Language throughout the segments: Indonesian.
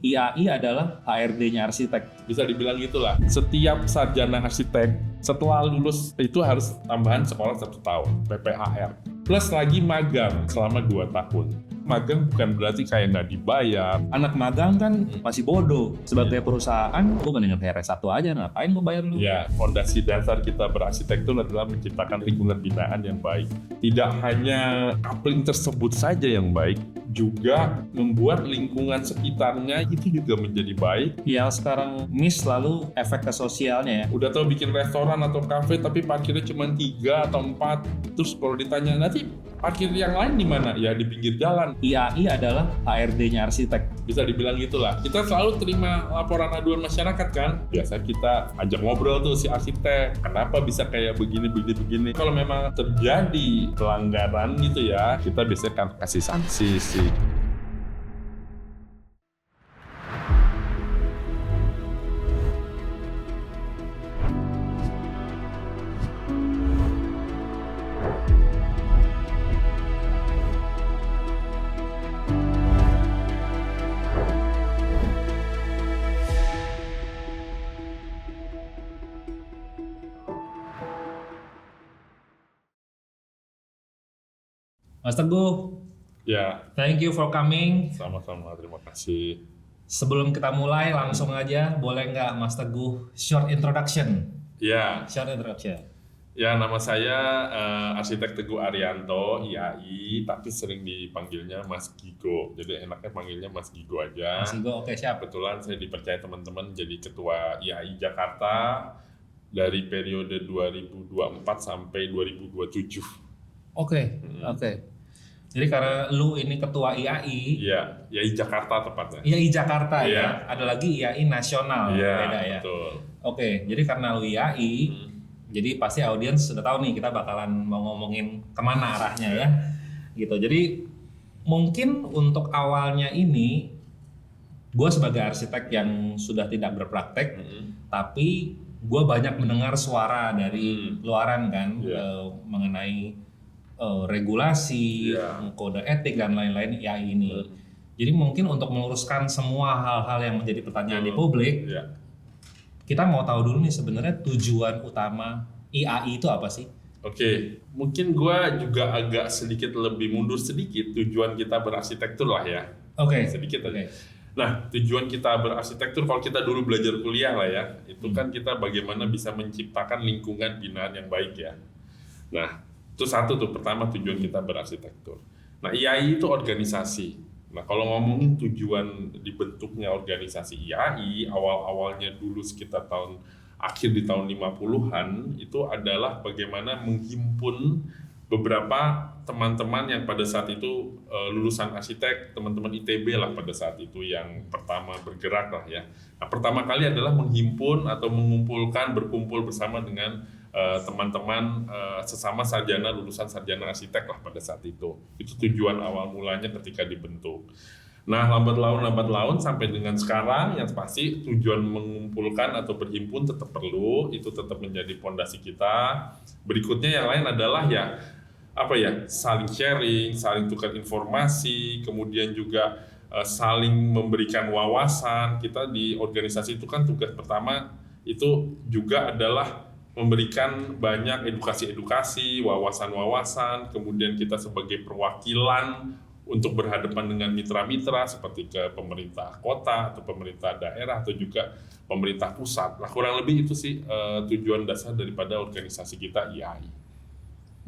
IAI adalah HRD-nya arsitek. Bisa dibilang gitulah. Setiap sarjana arsitek setelah lulus itu harus tambahan sekolah 1 tahun, PPAR. Plus lagi magang selama 2 tahun. Magang bukan berarti kayak nggak dibayar. Anak magang kan masih bodoh. Sebagai perusahaan, gue mendingan PRS 1 aja, ngapain gue bayar lu? Ya, fondasi dasar kita berarsitektur adalah menciptakan lingkungan binaan yang baik. Tidak hanya coupling tersebut saja yang baik, juga membuat lingkungan sekitarnya itu juga menjadi baik. Yang sekarang miss lalu efek ke sosialnya ya. Udah tau bikin restoran atau kafe tapi parkirnya cuma 3 atau 4. Terus kalau ditanya nanti parkir yang lain di mana? Ya di pinggir jalan. IAI adalah HRD-nya arsitek. Bisa dibilang gitulah. Kita selalu terima laporan aduan masyarakat kan. Biasa kita ajak ngobrol tuh si arsitek. Kenapa bisa kayak begini. Kalau memang terjadi pelanggaran gitu ya, kita biasanya kan kasih sanksi sih. Mas Teguh, Ya, thank you for coming. sama-sama. Terima kasih. Sebelum kita mulai, langsung aja, boleh nggak Mas Teguh short introduction? Ya, Short introduction. nama saya Arsitek Teguh Arianto, IAI, tapi sering dipanggilnya Mas Gigo. Jadi enaknya panggilnya Mas Gigo aja. Mas Teguh, oke siap. Kebetulan saya dipercaya teman-teman jadi Ketua IAI Jakarta dari periode 2024 sampai 2027. Oke. Jadi karena lu ini ketua IAI, Iya, IAI Jakarta tepatnya. IAI Jakarta Iya. ya. Ada lagi IAI nasional, Iya, beda ya. betul. Oke, jadi karena lu IAI, jadi pasti audiens sudah tahu nih kita bakalan mau ngomongin kemana arahnya ya. Gitu. Jadi mungkin untuk awalnya ini, gue sebagai arsitek yang sudah tidak berpraktek, tapi gue banyak mendengar suara dari luaran kan Iya. mengenai regulasi, Iya. kode etik dan lain-lain IAI ini. Jadi mungkin untuk meluruskan semua hal-hal yang menjadi pertanyaan di publik, Iya. kita mau tahu dulu nih sebenarnya tujuan utama IAI itu apa sih? Oke, mungkin gua juga agak sedikit lebih mundur sedikit tujuan kita berarsitektur lah ya. Oke. Sedikit aja. Oke. Nah, tujuan kita berarsitektur kalau kita dulu belajar kuliah lah ya, itu kan kita bagaimana bisa menciptakan lingkungan binaan yang baik ya. Nah, itu satu tuh, pertama tujuan kita berarsitektur. Nah, IAI itu organisasi. Nah, kalau ngomongin tujuan dibentuknya organisasi IAI, awal-awalnya dulu sekitar akhir di tahun 50-an, itu adalah bagaimana menghimpun beberapa teman-teman yang pada saat itu lulusan arsitek, teman-teman ITB lah pada saat itu yang pertama bergerak lah ya. Nah, pertama kali adalah menghimpun atau mengumpulkan, berkumpul bersama dengan teman-teman sesama sarjana, lulusan sarjana arsitek lah pada saat itu. Itu tujuan awal mulanya ketika dibentuk. Nah, lambat laun sampai dengan sekarang yang pasti tujuan mengumpulkan atau berhimpun tetap perlu, itu tetap menjadi fondasi kita. Berikutnya yang lain adalah saling sharing, saling tukar informasi, kemudian juga saling memberikan wawasan. Kita di organisasi itu kan tugas pertama itu juga adalah memberikan banyak edukasi-edukasi, wawasan-wawasan, kemudian kita sebagai perwakilan untuk berhadapan dengan mitra-mitra seperti ke pemerintah kota atau pemerintah daerah atau juga pemerintah pusat. Nah, kurang lebih itu sih tujuan dasar daripada organisasi kita IAI.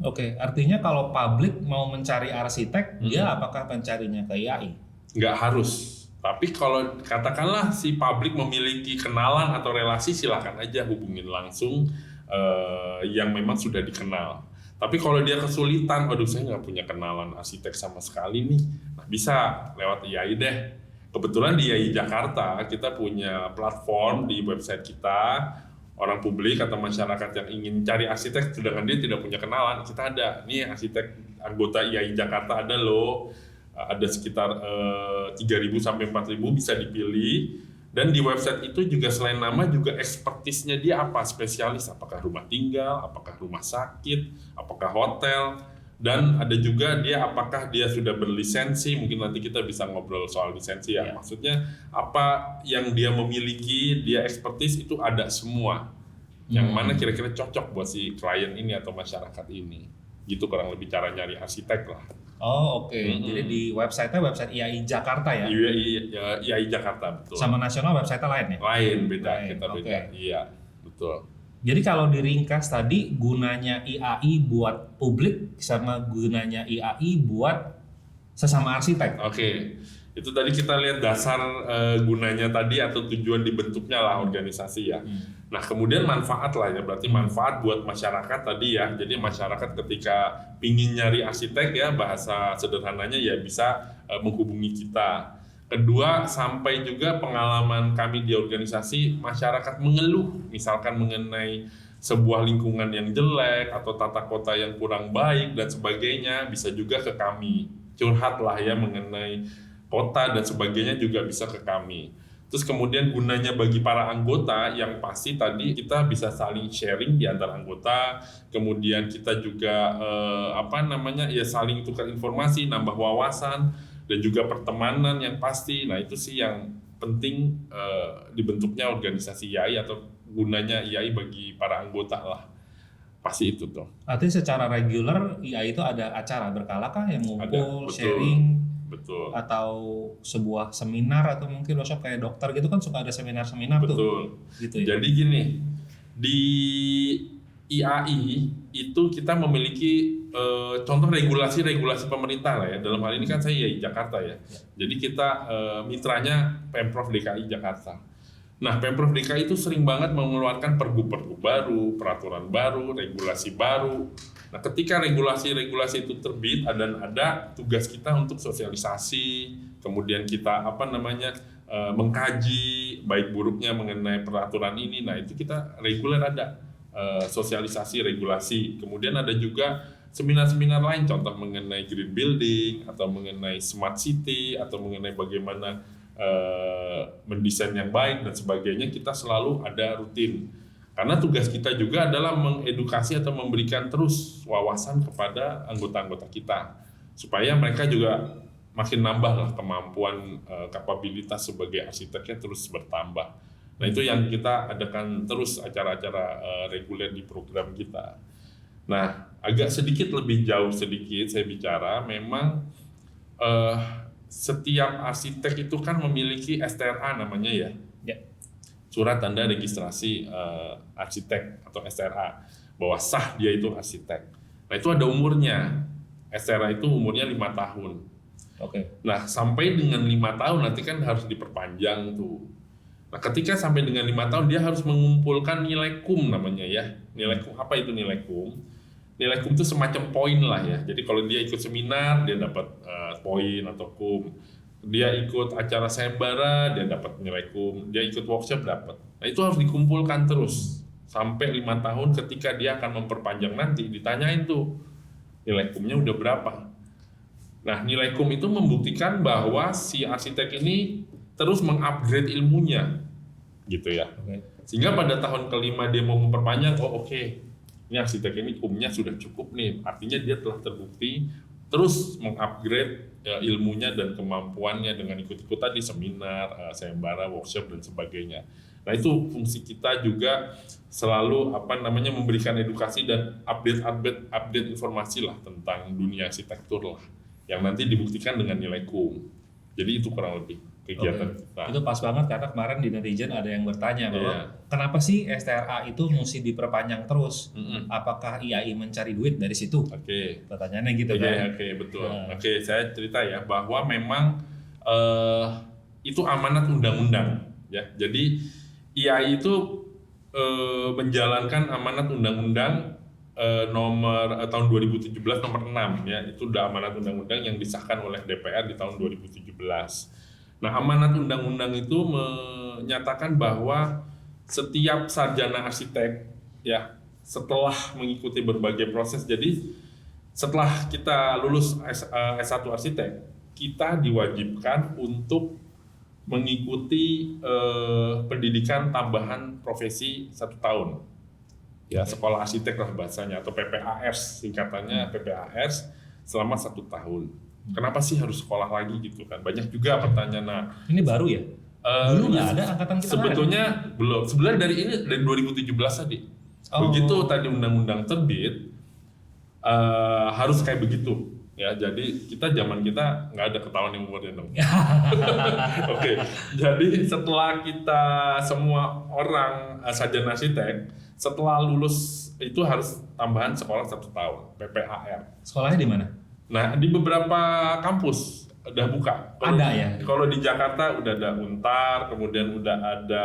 Oke, artinya kalau publik mau mencari arsitek, dia apakah mencarinya ke IAI? Nggak harus. Tapi kalau katakanlah si publik memiliki kenalan atau relasi, silakan aja hubungin langsung yang memang sudah dikenal. Tapi kalau dia kesulitan, aduh saya nggak punya kenalan arsitek sama sekali nih, nah, bisa lewat IAI deh. Kebetulan di IAI Jakarta kita punya platform di website kita, orang publik atau masyarakat yang ingin cari arsitek sedangkan dia tidak punya kenalan, kita ada. Nih arsitek anggota IAI Jakarta ada loh, ada sekitar 3.000 sampai 4.000 bisa dipilih. Dan di website itu juga selain nama juga expertise-nya dia apa, spesialis, apakah rumah tinggal, apakah rumah sakit, apakah hotel, Dan ada juga dia apakah dia sudah berlisensi, mungkin nanti kita bisa ngobrol soal lisensi ya. Ya. Maksudnya apa yang dia miliki, dia expertise itu ada semua. Yang mana kira-kira cocok buat si klien ini atau masyarakat ini. Gitu kurang lebih cara nyari arsitek lah. Oh oke. Jadi di website-nya website IAI Jakarta ya? IAI Jakarta, betul. Sama nasional website lain ya? Lain, beda. Lain, Kita beda. oke. Iya, betul. Jadi kalau diringkas tadi gunanya IAI buat publik sama gunanya IAI buat sesama arsitek. Oke. Itu tadi kita lihat dasar gunanya tadi atau tujuan dibentuknya lah organisasi ya. Nah kemudian manfaat lah ya, berarti manfaat buat masyarakat tadi ya. Jadi masyarakat ketika pingin nyari arsitek ya, bahasa sederhananya ya bisa menghubungi kita. Kedua, sampai juga pengalaman kami di organisasi, masyarakat mengeluh misalkan mengenai sebuah lingkungan yang jelek atau tata kota yang kurang baik dan sebagainya, bisa juga ke kami. Curhat lah ya mengenai kota dan sebagainya juga bisa ke kami. Terus kemudian gunanya bagi para anggota yang pasti tadi kita bisa saling sharing di antara anggota, kemudian kita juga saling tukar informasi, nambah wawasan dan juga pertemanan yang pasti. Nah itu sih yang penting dibentuknya organisasi IAI atau gunanya IAI bagi para anggota lah. Pasti itu tuh. Artinya secara reguler IAI itu ada acara berkala kah yang ngumpul, betul. sharing, Betul. atau sebuah seminar atau mungkin workshop kayak dokter gitu kan suka ada seminar-seminar tuh. Betul. Gitu ya. Jadi gini, di IAI itu kita memiliki contoh regulasi pemerintah lah ya. Dalam hal ini kan saya IAI Jakarta ya. Jadi kita mitranya Pemprov DKI Jakarta. Nah, Pemprov DKI itu sering banget mengeluarkan pergub-pergub baru, peraturan baru, regulasi baru. Nah, ketika regulasi-regulasi itu terbit dan ada tugas kita untuk sosialisasi, kemudian kita mengkaji baik buruknya mengenai peraturan ini. Nah, itu kita reguler ada sosialisasi regulasi. Kemudian ada juga seminar-seminar lain, contoh mengenai green building atau mengenai smart city atau mengenai bagaimana mendesain yang baik dan sebagainya. Kita selalu ada rutin karena tugas kita juga adalah mengedukasi atau memberikan terus wawasan kepada anggota-anggota kita supaya mereka juga makin nambah lah kemampuan kapabilitas sebagai arsiteknya terus bertambah. Nah itu yang kita adakan terus acara-acara reguler di program kita. Nah agak sedikit lebih jauh saya bicara memang setiap arsitek itu kan memiliki STRA namanya ya, surat tanda registrasi arsitek atau STRA, bahwa sah dia itu arsitek. Nah itu ada umurnya, STRA itu umurnya 5 tahun. Oke. Nah sampai dengan 5 tahun nanti kan harus diperpanjang tuh. Nah ketika sampai dengan 5 tahun dia harus mengumpulkan nilai KUM namanya ya. Nilai KUM, apa itu nilai KUM? Nilai KUM itu semacam poin lah ya. Jadi kalau dia ikut seminar dia dapat poin atau KUM. Dia ikut acara sayembara dia dapat nilai KUM. Dia ikut workshop dapat. Nah itu harus dikumpulkan terus sampai 5 tahun. Ketika dia akan memperpanjang nanti ditanyain tuh nilai KUM-nya udah berapa. Nah nilai KUM itu membuktikan bahwa si arsitek ini terus mengupgrade ilmunya gitu ya. Sehingga pada tahun kelima dia mau memperpanjang, ini arsitek ini KUM-nya sudah cukup nih, artinya dia telah terbukti terus mengupgrade ilmunya dan kemampuannya dengan ikut-ikut tadi seminar, sayembara, workshop dan sebagainya. Nah itu fungsi kita juga selalu memberikan edukasi dan update informasi lah tentang dunia arsitektur lah, yang nanti dibuktikan dengan nilai KUM. Jadi itu kurang lebih kegiatan kita. Itu pas banget karena kemarin di netizen ada yang bertanya bahwa kenapa sih STRA itu mesti diperpanjang terus? Apakah IAI mencari duit dari situ? Pertanyaannya gitu kan? Oke, betul. Oke, saya cerita ya bahwa memang itu amanat undang-undang ya. Jadi IAI itu menjalankan amanat undang-undang tahun 2017 nomor 6 ya. Itu udah amanat undang-undang yang disahkan oleh DPR di tahun 2017. Nah, amanat undang-undang itu menyatakan bahwa setiap sarjana arsitek ya setelah mengikuti berbagai proses, jadi setelah kita lulus S1 arsitek, kita diwajibkan untuk mengikuti pendidikan tambahan profesi 1 tahun. Ya, sekolah arsitek lah bahasanya atau PPAS singkatannya PPAS. selama 1 tahun. Kenapa sih harus sekolah lagi gitu kan? Banyak juga pertanyaan. Nah, Ini baru ya? Dulu nggak ada angkatan kita. sebetulnya belum. Sebenarnya dari 2017 tadi. Begitu tadi undang-undang terbit, harus kayak begitu. Ya, jadi zaman kita nggak ada ketahuan yang umurnya dong. Oke, jadi setelah kita semua orang sarjana arsitek, setelah lulus itu harus tambahan sekolah 1 tahun, PPAR. Sekolahnya di mana? Nah, di beberapa kampus udah buka. Ada ya? Kalau di Jakarta udah ada Untar, kemudian udah ada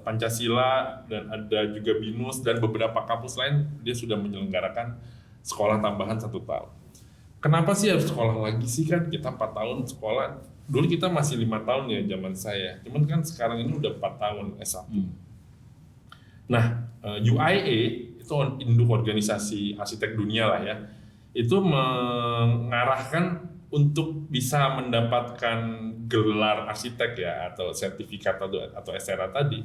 Pancasila, dan ada juga BINUS, dan beberapa kampus lain dia sudah menyelenggarakan sekolah tambahan 1 tahun. Kenapa sih harus sekolah lagi sih? Kan kita 4 tahun sekolah. Dulu kita masih 5 tahun ya zaman saya. Cuman kan sekarang ini udah 4 tahun S1. Nah, UIA itu induk organisasi arsitek dunia lah ya. Itu mengarahkan untuk bisa mendapatkan gelar arsitek ya, atau sertifikat atau SRA tadi.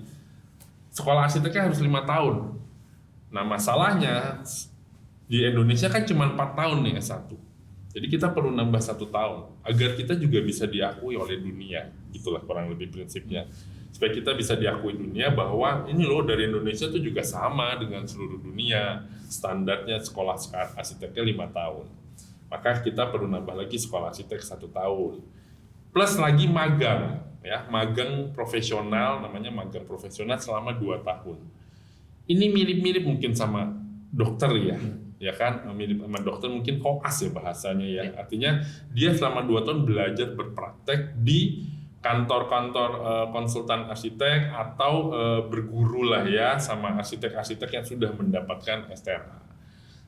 Sekolah arsiteknya harus 5 tahun. Nah, masalahnya di Indonesia kan cuma 4 tahun nih S1. Jadi kita perlu nambah 1 tahun agar kita juga bisa diakui oleh dunia. Itulah kurang lebih prinsipnya. Supaya kita bisa diakui dunia bahwa ini loh, dari Indonesia itu juga sama dengan seluruh dunia. Standarnya sekolah arsiteknya 5 tahun. Maka kita perlu nambah lagi sekolah arsitek 1 tahun. Plus lagi magang, ya, magang profesional, namanya magang profesional selama 2 tahun. Ini mirip-mirip mungkin sama dokter ya kan, mirip sama dokter, mungkin koas ya bahasanya ya. Artinya dia selama 2 tahun belajar berpraktek di kantor-kantor konsultan arsitek atau berguru lah ya sama arsitek-arsitek yang sudah mendapatkan SRA.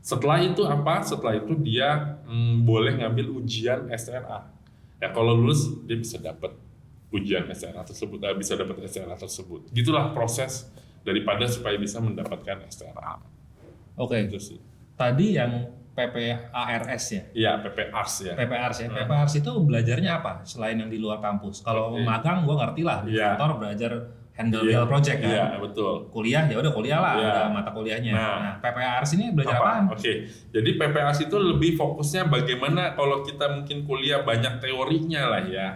Setelah itu apa? Setelah itu dia boleh ngambil ujian SRA. Ya, kalau lulus dia bisa dapat ujian SRA tersebut, bisa dapat SRA tersebut. Gitulah proses daripada supaya bisa mendapatkan SRA. Oke. Itu sih. Tadi yang PPARS ya? Iya, PPARS ya. PPARS ya. PPARS itu belajarnya apa selain yang di luar kampus? Kalau magang gue ngerti lah, di kantor belajar handle real project kan. Iya, betul. Kuliah ya udah kuliah lah, ada mata kuliahnya. Nah, PPARS ini belajar apaan? Oke. Jadi PPARS itu lebih fokusnya bagaimana kalau kita mungkin kuliah banyak teorinya lah ya.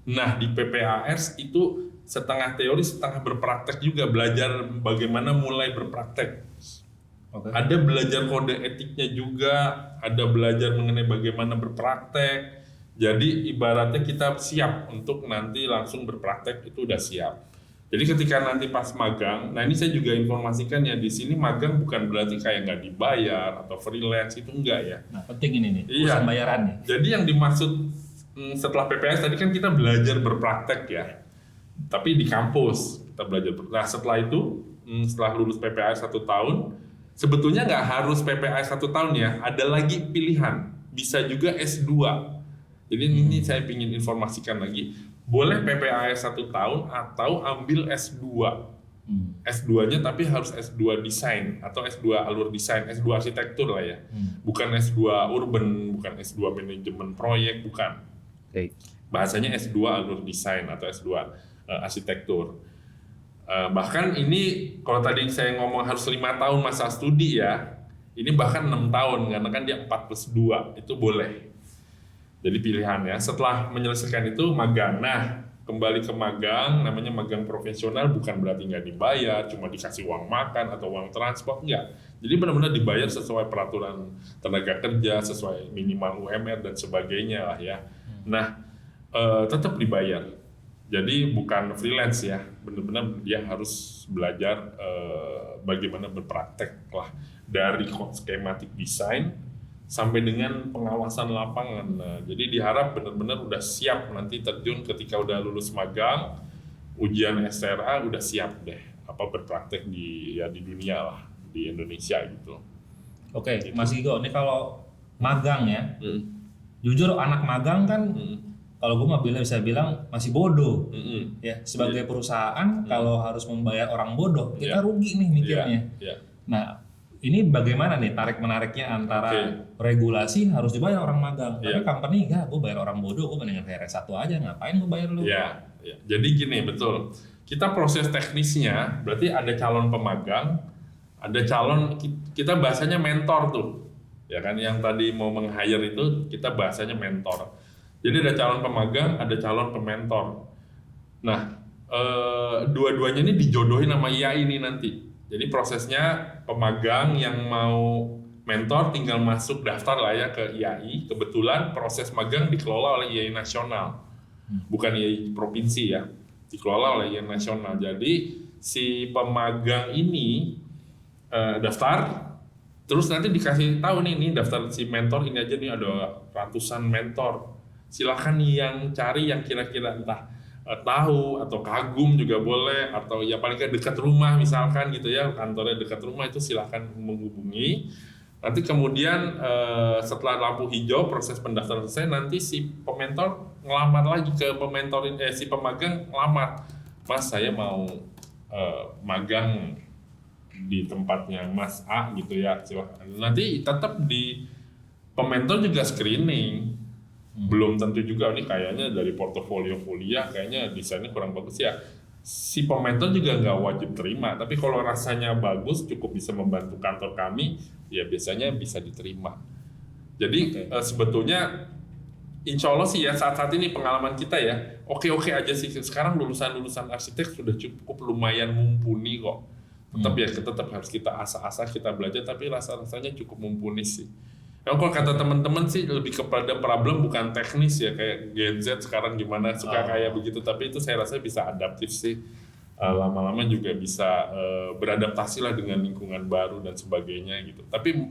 Nah, di PPARS itu setengah teori, setengah berpraktek juga, belajar bagaimana mulai berpraktek. Okay. Ada belajar kode etiknya juga, ada belajar mengenai bagaimana berpraktek. Jadi ibaratnya kita siap untuk nanti langsung berpraktek, itu udah siap. Jadi ketika nanti pas magang, nah ini saya juga informasikan ya, di sini magang bukan berarti kayak nggak dibayar atau freelance, itu enggak ya. Nah, penting ini nih, urusan bayarannya. Jadi yang dimaksud setelah PPS tadi kan kita belajar berpraktek ya, tapi di kampus kita belajar. Nah setelah itu, setelah lulus PPS 1 tahun, sebetulnya nggak harus PPS 1 tahun ya, ada lagi pilihan, bisa juga S2. Jadi ini saya ingin informasikan lagi, boleh PPAS 1 tahun atau ambil S2. S2-nya tapi harus S2 desain atau S2 alur desain, S2 arsitektur lah ya. Bukan S2 urban, bukan S2 manajemen proyek, bukan. Bahasanya S2 alur desain atau S2 arsitektur. Bahkan ini kalau tadi saya ngomong harus 5 tahun masa studi ya, ini bahkan 6 tahun karena kan dia 4+2 itu boleh. Jadi pilihan ya. Setelah menyelesaikan itu magang. Nah, kembali ke magang, namanya magang profesional, bukan berarti nggak dibayar, cuma dikasih uang makan atau uang transport, enggak. Jadi benar-benar dibayar sesuai peraturan tenaga kerja, sesuai minimal UMR dan sebagainya lah ya. Nah, tetap dibayar. Jadi bukan freelance ya, benar-benar dia harus belajar bagaimana berpraktek lah, dari skematik desain sampai dengan pengawasan lapangan. Nah, jadi diharap benar-benar udah siap nanti terjun ketika udah lulus magang, ujian SRA udah siap deh, apa berpraktek di dunia lah, di Indonesia gitu. Oke, gitu. Mas Gigo, ini kalau magang ya, jujur anak magang kan. Kalau gue bisa bilang masih bodoh, ya sebagai perusahaan kalau harus membayar orang bodoh kita rugi nih mikirnya. Nah ini bagaimana nih tarik menariknya antara regulasi harus dibayar orang magang, tapi company enggak, gue bayar orang bodoh, gue mendingan bayar S1 aja, ngapain gue bayar lu? Jadi gini, betul. Kita proses teknisnya berarti ada calon pemagang, ada calon, kita bahasanya mentor tuh. Ya kan, yang tadi mau meng-hire itu kita bahasanya mentor. Jadi ada calon pemagang, ada calon pementor. Nah, dua-duanya ini dijodohin sama IAI ini nanti. Jadi prosesnya pemagang yang mau mentor tinggal masuk daftar lah ya ke IAI. Kebetulan proses magang dikelola oleh IAI nasional, bukan IAI provinsi ya. Dikelola oleh IAI nasional. Jadi si pemagang ini daftar, terus nanti dikasih tahu nih daftar si mentor ini aja nih, ada ratusan mentor. Silakan yang cari yang kira-kira entah tahu atau kagum juga boleh, atau ya paling nggak dekat rumah misalkan gitu ya, kantornya dekat rumah, itu silakan menghubungi. Nanti kemudian setelah lampu hijau proses pendaftaran selesai, nanti si pementor ngelamar lagi ke pementorin, si pemagang ngelamar, Mas saya mau magang di tempatnya Mas A gitu ya, nanti tetap di pementor juga screening. Belum tentu juga nih kayaknya dari portofolio kuliah kayaknya desainnya kurang bagus ya, si pementor juga nggak wajib terima, tapi kalau rasanya bagus cukup bisa membantu kantor kami ya biasanya bisa diterima. Jadi sebetulnya insya Allah sih ya saat-saat ini pengalaman kita ya oke-oke aja sih. Sekarang lulusan arsitek sudah cukup lumayan mumpuni kok. Tetap harus kita asah-asah, kita belajar, tapi rasanya cukup mumpuni sih. Kalau kata teman-teman sih lebih kepada problem bukan teknis ya, kayak Gen Z sekarang gimana suka kayak begitu, tapi itu saya rasa bisa adaptif sih. Lama-lama juga bisa beradaptasi lah dengan lingkungan baru dan sebagainya gitu. Tapi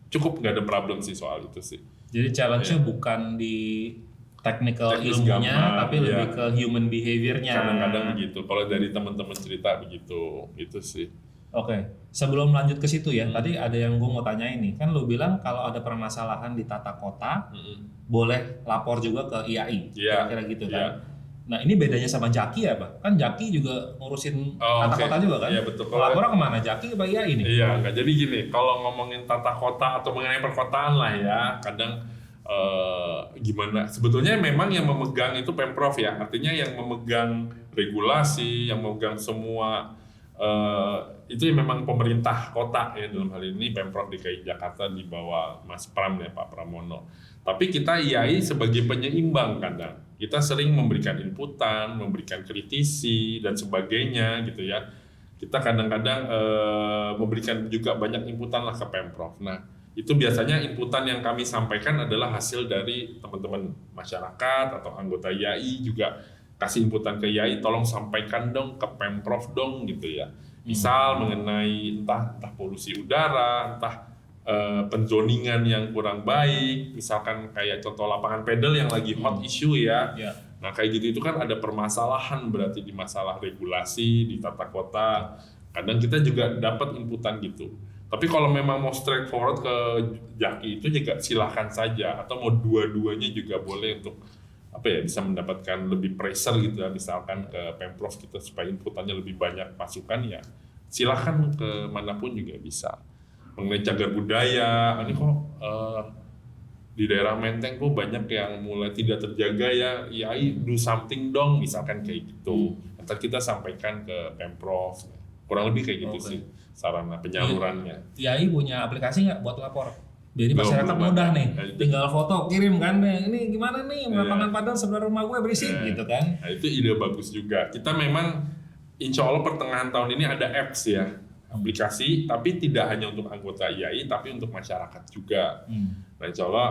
cukup nggak ada problem sih soal itu sih. Jadi challenge-nya bukan di technical ilmunya, tapi lebih ke human behavior-nya. Kadang-kadang begitu. Kalau dari teman-teman cerita begitu, itu sih. Oke, sebelum lanjut ke situ ya, tadi ada yang gue mau tanya ini, kan lu bilang kalau ada permasalahan di tata kota, boleh lapor juga ke IAI, kira-kira gitu kan? Nah ini bedanya sama Jaki ya Pak? Kan Jaki juga ngurusin tata kota juga kan? Iya betul. Lapornya kemana, Jaki ke IAI nih? Iya, nggak jadi gini, kalau ngomongin tata kota atau mengenai perkotaan lah ya, kadang gimana, sebetulnya memang yang memegang itu Pemprov ya, artinya yang memegang regulasi, yang memegang semua itu ya memang pemerintah kota ya, dalam hal ini Pemprov DKI Jakarta di bawah Mas Pram ya, Pak Pramono. Tapi kita IAI sebagai penyeimbang, kadang kita sering memberikan inputan, memberikan kritisi dan sebagainya gitu ya. Kita kadang-kadang memberikan juga banyak inputan lah ke Pemprov. Nah itu biasanya inputan yang kami sampaikan adalah hasil dari teman-teman masyarakat atau anggota IAI juga kasih inputan ke IAI, tolong sampaikan dong ke Pemprov dong gitu ya. Misal mengenai entah polusi udara, entah penzoningan yang kurang baik, misalkan kayak contoh lapangan pedal yang lagi hot issue ya. Nah kayak gitu itu kan ada permasalahan berarti di masalah regulasi di tata kota. Kadang kita juga dapat inputan gitu. Tapi kalau memang mau straightforward ke Jaki itu juga silahkan saja, atau mau dua-duanya juga boleh untuk bisa mendapatkan lebih pressure gitu ya, misalkan ke Pemprov kita supaya inputannya lebih banyak masukan ya silahkan ke manapun juga bisa. Mengenai cagar budaya, ini kok di daerah Menteng kok banyak yang mulai tidak terjaga ya do something dong misalkan kayak gitu. Nanti kita sampaikan ke Pemprov, kurang lebih kayak gitu sih sarana penyalurannya. IAI punya aplikasi nggak buat lapor? Jadi masyarakat mudah nih, tinggal foto kirim kan, ini gimana nih lapangan padang sebelah rumah gue berisik gitu kan. Nah itu ide bagus juga. Kita memang insya Allah pertengahan tahun ini ada apps ya, aplikasi, tapi tidak hanya untuk anggota IAI, tapi untuk masyarakat juga. Nah insya Allah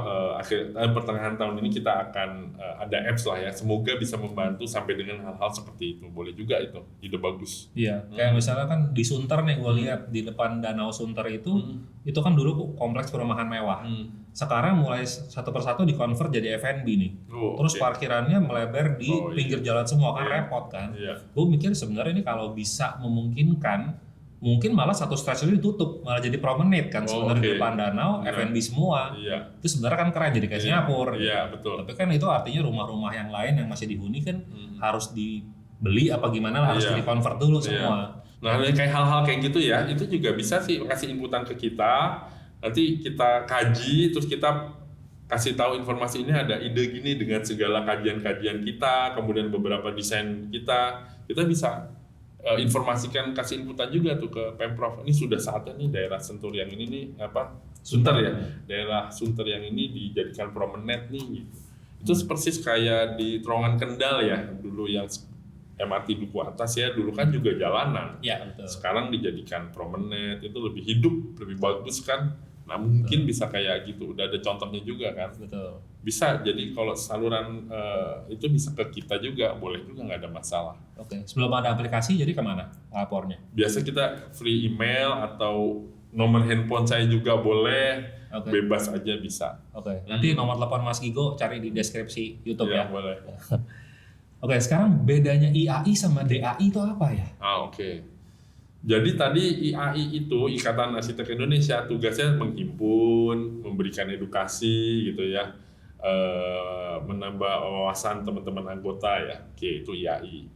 pertengahan tahun ini kita akan ada apps lah ya, semoga bisa membantu sampai dengan hal-hal seperti itu. Boleh juga itu, ide bagus. Iya, kayak misalnya kan di Sunter nih gue lihat di depan Danau Sunter itu kan dulu kompleks perumahan mewah. Sekarang mulai satu persatu di-convert jadi F&B nih. Terus parkirannya melebar di pinggir jalan semua kan repot kan. Gue mikir sebenarnya ini kalau bisa memungkinkan, mungkin malah satu stasiun itu ditutup, malah jadi promenade kan sebenarnya di depan danau, F&B semua. Itu sebenarnya kan keren jadi kayak Singapura. Betul. Tapi kan itu artinya rumah-rumah yang lain yang masih dihuni kan harus dibeli apa gimana lah, harus di-convert dulu semua. Nah kayak hal-hal kayak gitu ya, itu juga bisa sih kasih inputan ke kita. Nanti kita kaji, terus kita kasih tahu informasi ini ada ide gini dengan segala kajian-kajian kita, kemudian beberapa desain kita bisa informasikan, kasih inputan juga tuh ke Pemprov. Ini sudah saatnya nih daerah Senturiang ini nih Sunter ya, daerah Sunter yang ini dijadikan promenade nih gitu. Itu persis kayak di terowongan Kendal ya, dulu yang MRT Duku Atas ya, dulu kan juga jalanan. Ya, betul. Sekarang dijadikan promenade, itu lebih hidup, lebih bagus kan. Nah mungkin bisa kayak gitu, udah ada contohnya juga kan. Betul. Bisa, jadi kalau saluran itu bisa ke kita juga, boleh juga, nggak ada masalah. Oke, sebelum ada aplikasi jadi kemana lapornya? Biasa kita free email atau nomor handphone saya juga boleh, bebas aja bisa. Oke, nanti nomor telepon Mas Gigo cari di deskripsi YouTube ya. Boleh. Oke, sekarang bedanya IAI sama DAI itu apa ya? Oke. Jadi tadi IAI itu Ikatan Arsitek Indonesia tugasnya menghimpun, memberikan edukasi gitu ya, menambah wawasan teman-teman anggota ya. Oke, itu IAI.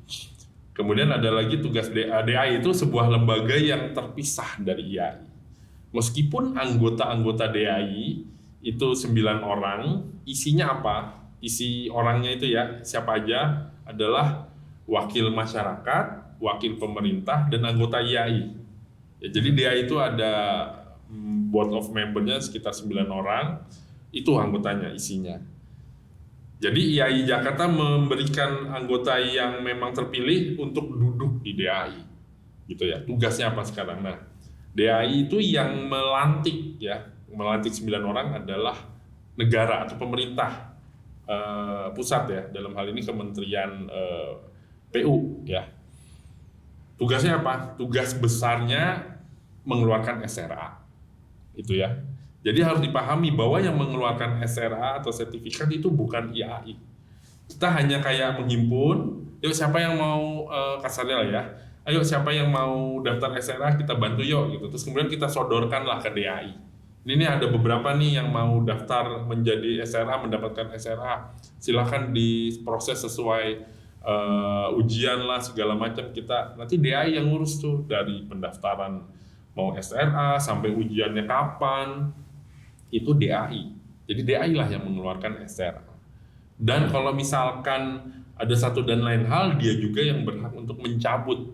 Kemudian ada lagi tugas DAI itu sebuah lembaga yang terpisah dari IAI. Meskipun anggota-anggota DAI itu 9 orang, isinya apa? Isi orangnya itu ya, siapa aja? Adalah wakil masyarakat, wakil pemerintah, dan anggota IAI. Ya, jadi DAI itu ada board of membernya sekitar 9 orang, itu anggotanya isinya. Jadi IAI Jakarta memberikan anggota yang memang terpilih untuk duduk di DAI. Gitu ya. Tugasnya apa sekarang? Nah, DAI itu yang melantik 9 orang adalah negara atau pemerintah pusat ya, dalam hal ini Kementerian PU ya. Tugasnya apa? Tugas besarnya mengeluarkan SRA. Itu ya. Jadi harus dipahami bahwa yang mengeluarkan SRA atau sertifikat itu bukan IAI. Kita hanya kayak menghimpun, yuk siapa yang mau kasarnya lah ya. Ayo siapa yang mau daftar SRA kita bantu yuk gitu. Terus kemudian kita sodorkanlah ke DAI. Ini ada beberapa nih yang mau daftar menjadi SRA, mendapatkan SRA. Silakan diproses sesuai ujian lah segala macam, kita nanti DAI yang ngurus tuh dari pendaftaran mau SRA sampai ujiannya kapan, itu DAI. Jadi DAI lah yang mengeluarkan SRA. Dan kalau misalkan ada satu dan lain hal, dia juga yang berhak untuk mencabut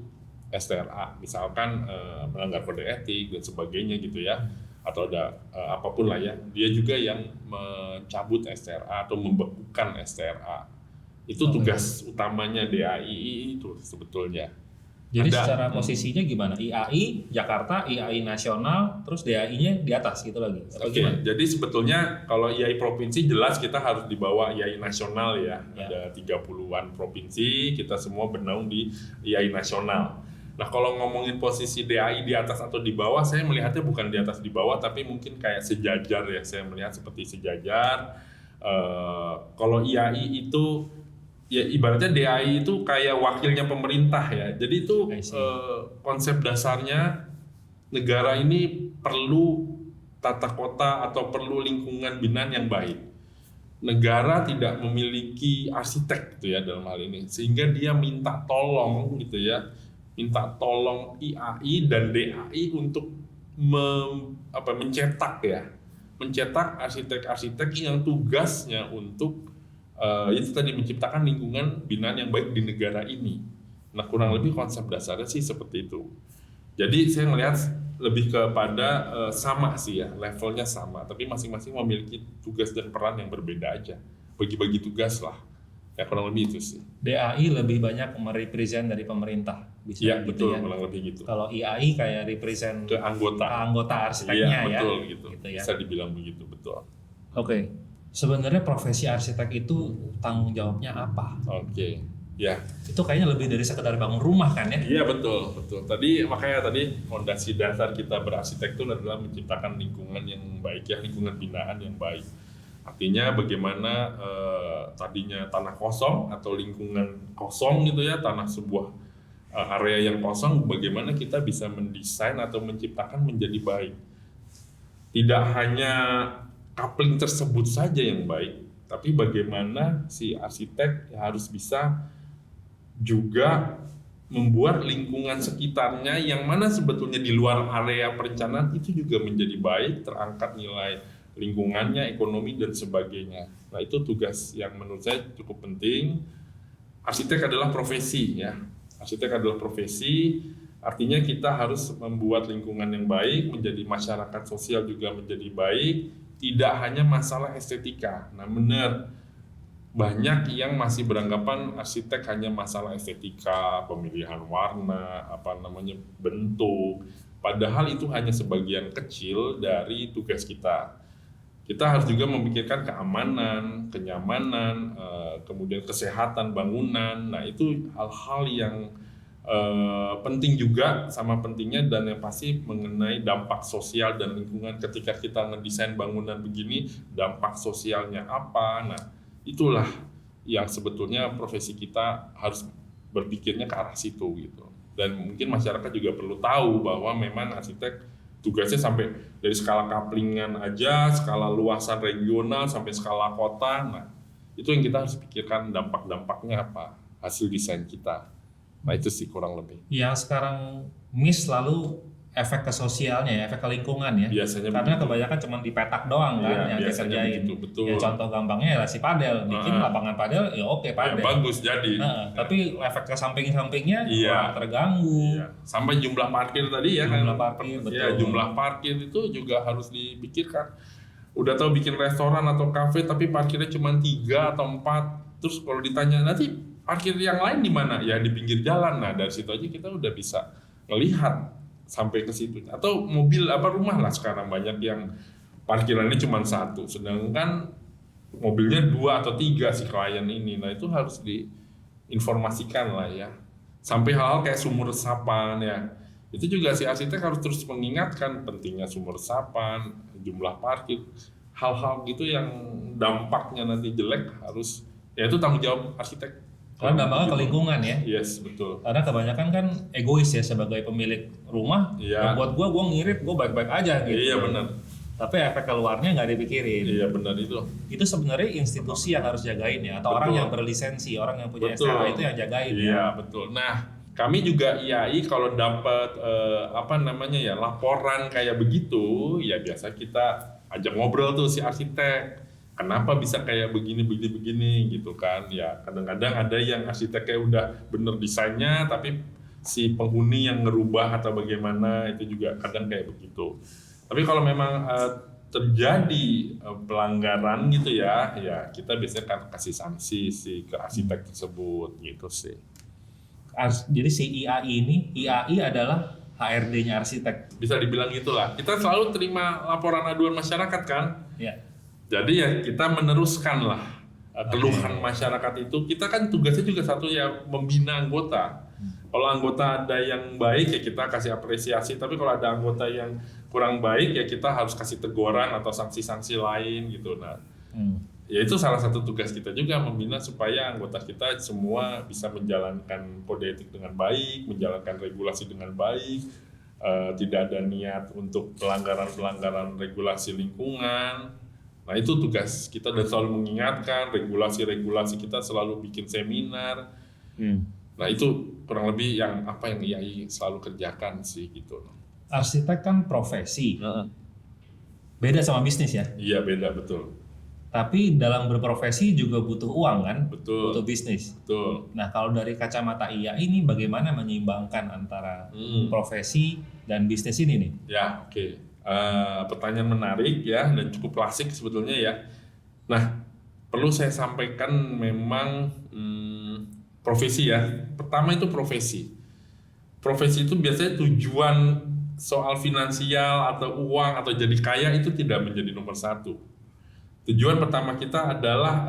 SRA, misalkan melanggar kode etik dan sebagainya gitu ya, atau ada apapun lah ya, dia juga yang mencabut SRA atau membekukan SRA. Itu tugas utamanya DAI itu sebetulnya. Jadi secara posisinya gimana? IAI Jakarta, IAI nasional, terus DAI-nya di atas gitu lagi? Oke, jadi sebetulnya kalau IAI provinsi jelas kita harus di bawah IAI nasional ya. Ada 30-an provinsi, kita semua bernaung di IAI nasional. Nah kalau ngomongin posisi DAI di atas atau di bawah, saya melihatnya bukan di atas di bawah, tapi mungkin kayak sejajar ya. Saya melihat seperti sejajar. Kalau IAI itu ya ibaratnya DAI itu kayak wakilnya pemerintah ya. Jadi itu konsep dasarnya negara ini perlu tata kota atau perlu lingkungan binaan yang baik. Negara tidak memiliki arsitek gitu ya dalam hal ini, sehingga dia minta tolong gitu ya, minta tolong IAI dan DAI untuk mencetak arsitek-arsitek yang tugasnya untuk itu tadi menciptakan lingkungan binaan yang baik di negara ini. Nah kurang lebih konsep dasarnya sih seperti itu. Jadi saya melihat lebih kepada sama sih ya, levelnya sama, tapi masing-masing memiliki tugas dan peran yang berbeda aja. Bagi-bagi tugas lah. Ya kurang lebih itu sih. DAI lebih banyak merepresent dari pemerintah, bisa ya, gitu betul, ya. Kurang lebih gitu. Kalau IAI kayak represent ke anggota arsiteknya ya. Betul gitu. Ya. Bisa dibilang begitu, betul. Oke. Sebenarnya profesi arsitek itu tanggung jawabnya apa? Oke. Ya. Itu kayaknya lebih dari sekedar bangun rumah kan ya? Iya betul. Makanya tadi fondasi dasar kita berarsitektur adalah menciptakan lingkungan yang baik ya, lingkungan binaan yang baik. Artinya bagaimana tadinya tanah kosong atau lingkungan kosong gitu ya, tanah sebuah area yang kosong, bagaimana kita bisa mendesain atau menciptakan menjadi baik. Tidak hanya coupling tersebut saja yang baik, tapi bagaimana si arsitek harus bisa juga membuat lingkungan sekitarnya yang mana sebetulnya di luar area perencanaan itu juga menjadi baik, terangkat nilai lingkungannya, ekonomi dan sebagainya. Nah itu tugas yang menurut saya cukup penting. Arsitek adalah profesi ya. Arsitek adalah profesi Artinya kita harus membuat lingkungan yang baik, menjadi masyarakat sosial juga menjadi baik, tidak hanya masalah estetika. Nah benar, banyak yang masih beranggapan arsitek hanya masalah estetika, pemilihan warna, bentuk. Padahal itu hanya sebagian kecil dari tugas kita. Kita harus juga memikirkan keamanan, kenyamanan, kemudian kesehatan bangunan. Nah itu hal-hal yang penting juga, sama pentingnya, dan yang pasti mengenai dampak sosial dan lingkungan. Ketika kita ngedesain bangunan begini, dampak sosialnya apa? Nah itulah yang sebetulnya profesi kita harus berpikirnya ke arah situ gitu. Dan mungkin masyarakat juga perlu tahu bahwa memang arsitek tugasnya sampai dari skala kaplingan aja, skala luasan regional sampai skala kota. Nah, itu yang kita harus pikirkan dampak-dampaknya apa, hasil desain kita. Nah, itu sih kurang lebih. Yang sekarang miss lalu efek ke sosialnya ya, efek ke lingkungan ya. Biasanya karena begitu. kebanyakan cuma di petak doang kan yang dia kerjain. Betul. Ya, contoh gampangnya ya si padel, bikin lapangan padel ya oke padel. Ya, bagus jadi. Tapi efek ke samping-sampingnya orang terganggu. Iya. Sampai jumlah parkir tadi ya Jumlah kan. parkir, betul. Ya, jumlah parkir itu juga harus dipikirkan. Udah tahu bikin restoran atau kafe tapi parkirnya cuma 3 atau 4. Terus kalau ditanya nanti parkir yang lain di mana? Ya di pinggir jalan. Nah, dari situ aja kita udah bisa melihat sampai ke situ. Atau mobil rumah lah, sekarang banyak yang parkirannya cuma 1, sedangkan mobilnya 2 atau 3 si klien ini. Nah itu harus diinformasikan lah ya. Sampai hal-hal kayak sumur resapan ya, itu juga si arsitek harus terus mengingatkan pentingnya sumur resapan, jumlah parkir, hal-hal gitu yang dampaknya nanti jelek harus, ya itu tanggung jawab arsitek. Karena dampaknya ke lingkungan ya. Yes, betul. Karena kebanyakan kan egois ya sebagai pemilik rumah. Iya. Buat gue ngirit, gue baik-baik aja gitu. Iya benar. Tapi efek keluarnya nggak dipikirin. Iya benar itu. Itu sebenarnya institusi yang harus jagain ya, atau orang yang berlisensi, orang yang punya STH itu yang jagain. Iya betul. Nah kami juga IAI kalau dapat laporan kayak begitu, ya biasa kita ajak ngobrol tuh si arsitek. Kenapa bisa kayak begini gitu kan? Ya kadang-kadang ada yang arsiteknya udah bener desainnya, tapi si penghuni yang ngerubah atau bagaimana, itu juga kadang kayak begitu. Tapi kalau memang terjadi pelanggaran gitu ya kita biasanya kan kasih sanksi sih ke arsitek tersebut gitu sih. Jadi si IAI adalah HRD-nya arsitek. Bisa dibilang gitulah. Kita selalu terima laporan aduan masyarakat kan? Ya. Jadi ya kita meneruskan lah keluhan masyarakat itu. Kita kan tugasnya juga satu ya membina anggota. Kalau anggota ada yang baik ya kita kasih apresiasi. Tapi kalau ada anggota yang kurang baik ya kita harus kasih teguran atau sanksi-sanksi lain gitu. Nah, ya itu salah satu tugas kita juga, membina supaya anggota kita semua bisa menjalankan kode etik dengan baik, menjalankan regulasi dengan baik, tidak ada niat untuk pelanggaran regulasi lingkungan. Nah itu tugas kita, dan selalu mengingatkan regulasi kita, selalu bikin seminar. Nah itu kurang lebih yang IAI selalu kerjakan sih gitu. Arsitek kan profesi, beda sama bisnis ya? Iya beda, betul. Tapi dalam berprofesi juga butuh uang kan? Betul. Butuh bisnis. Betul. Nah kalau dari kacamata IAI ini bagaimana menyeimbangkan antara profesi dan bisnis ini nih? Ya oke. Pertanyaan menarik ya, dan cukup klasik sebetulnya ya. Nah perlu saya sampaikan memang profesi ya. Pertama itu profesi. Profesi itu biasanya tujuan soal finansial atau uang atau jadi kaya itu tidak menjadi nomor 1. Tujuan pertama kita adalah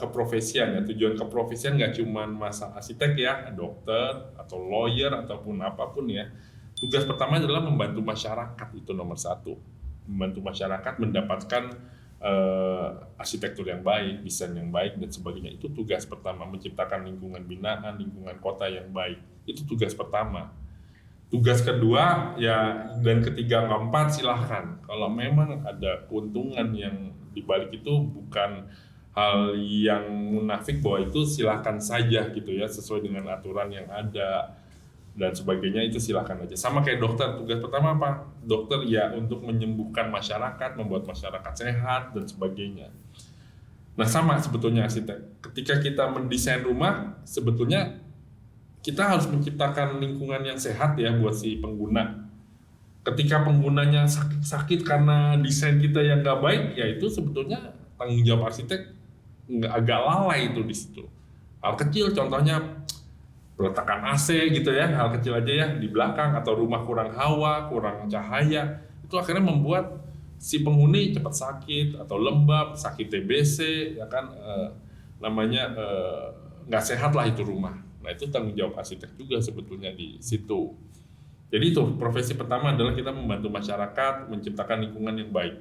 keprofesian ya. Tujuan keprofesian nggak cuma masa arsitek ya, dokter atau lawyer ataupun apapun ya. Tugas pertama adalah membantu masyarakat, itu nomor 1. Membantu masyarakat mendapatkan arsitektur yang baik, desain yang baik dan sebagainya. Itu tugas pertama, menciptakan lingkungan binaan, lingkungan kota yang baik. Itu tugas pertama. Tugas kedua ya, dan ketiga, keempat silahkan. Kalau memang ada keuntungan yang dibalik itu bukan hal yang munafik, bahwa itu silahkan saja gitu ya, sesuai dengan aturan yang ada dan sebagainya, itu silahkan aja. Sama kayak dokter, tugas pertama apa? Dokter ya untuk menyembuhkan masyarakat, membuat masyarakat sehat dan sebagainya. Nah sama sebetulnya arsitek. Ketika kita mendesain rumah, sebetulnya kita harus menciptakan lingkungan yang sehat ya buat si pengguna. Ketika penggunanya sakit karena desain kita yang nggak baik, ya itu sebetulnya tanggung jawab arsitek agak lalai itu di situ. Hal kecil contohnya peletakan AC gitu ya, hal kecil aja ya di belakang, atau rumah kurang hawa, kurang cahaya, itu akhirnya membuat si penghuni cepat sakit atau lembab, sakit TBC, ya kan, namanya nggak sehat lah itu rumah. Nah itu tanggung jawab arsitek juga sebetulnya di situ. Jadi itu profesi pertama adalah kita membantu masyarakat menciptakan lingkungan yang baik.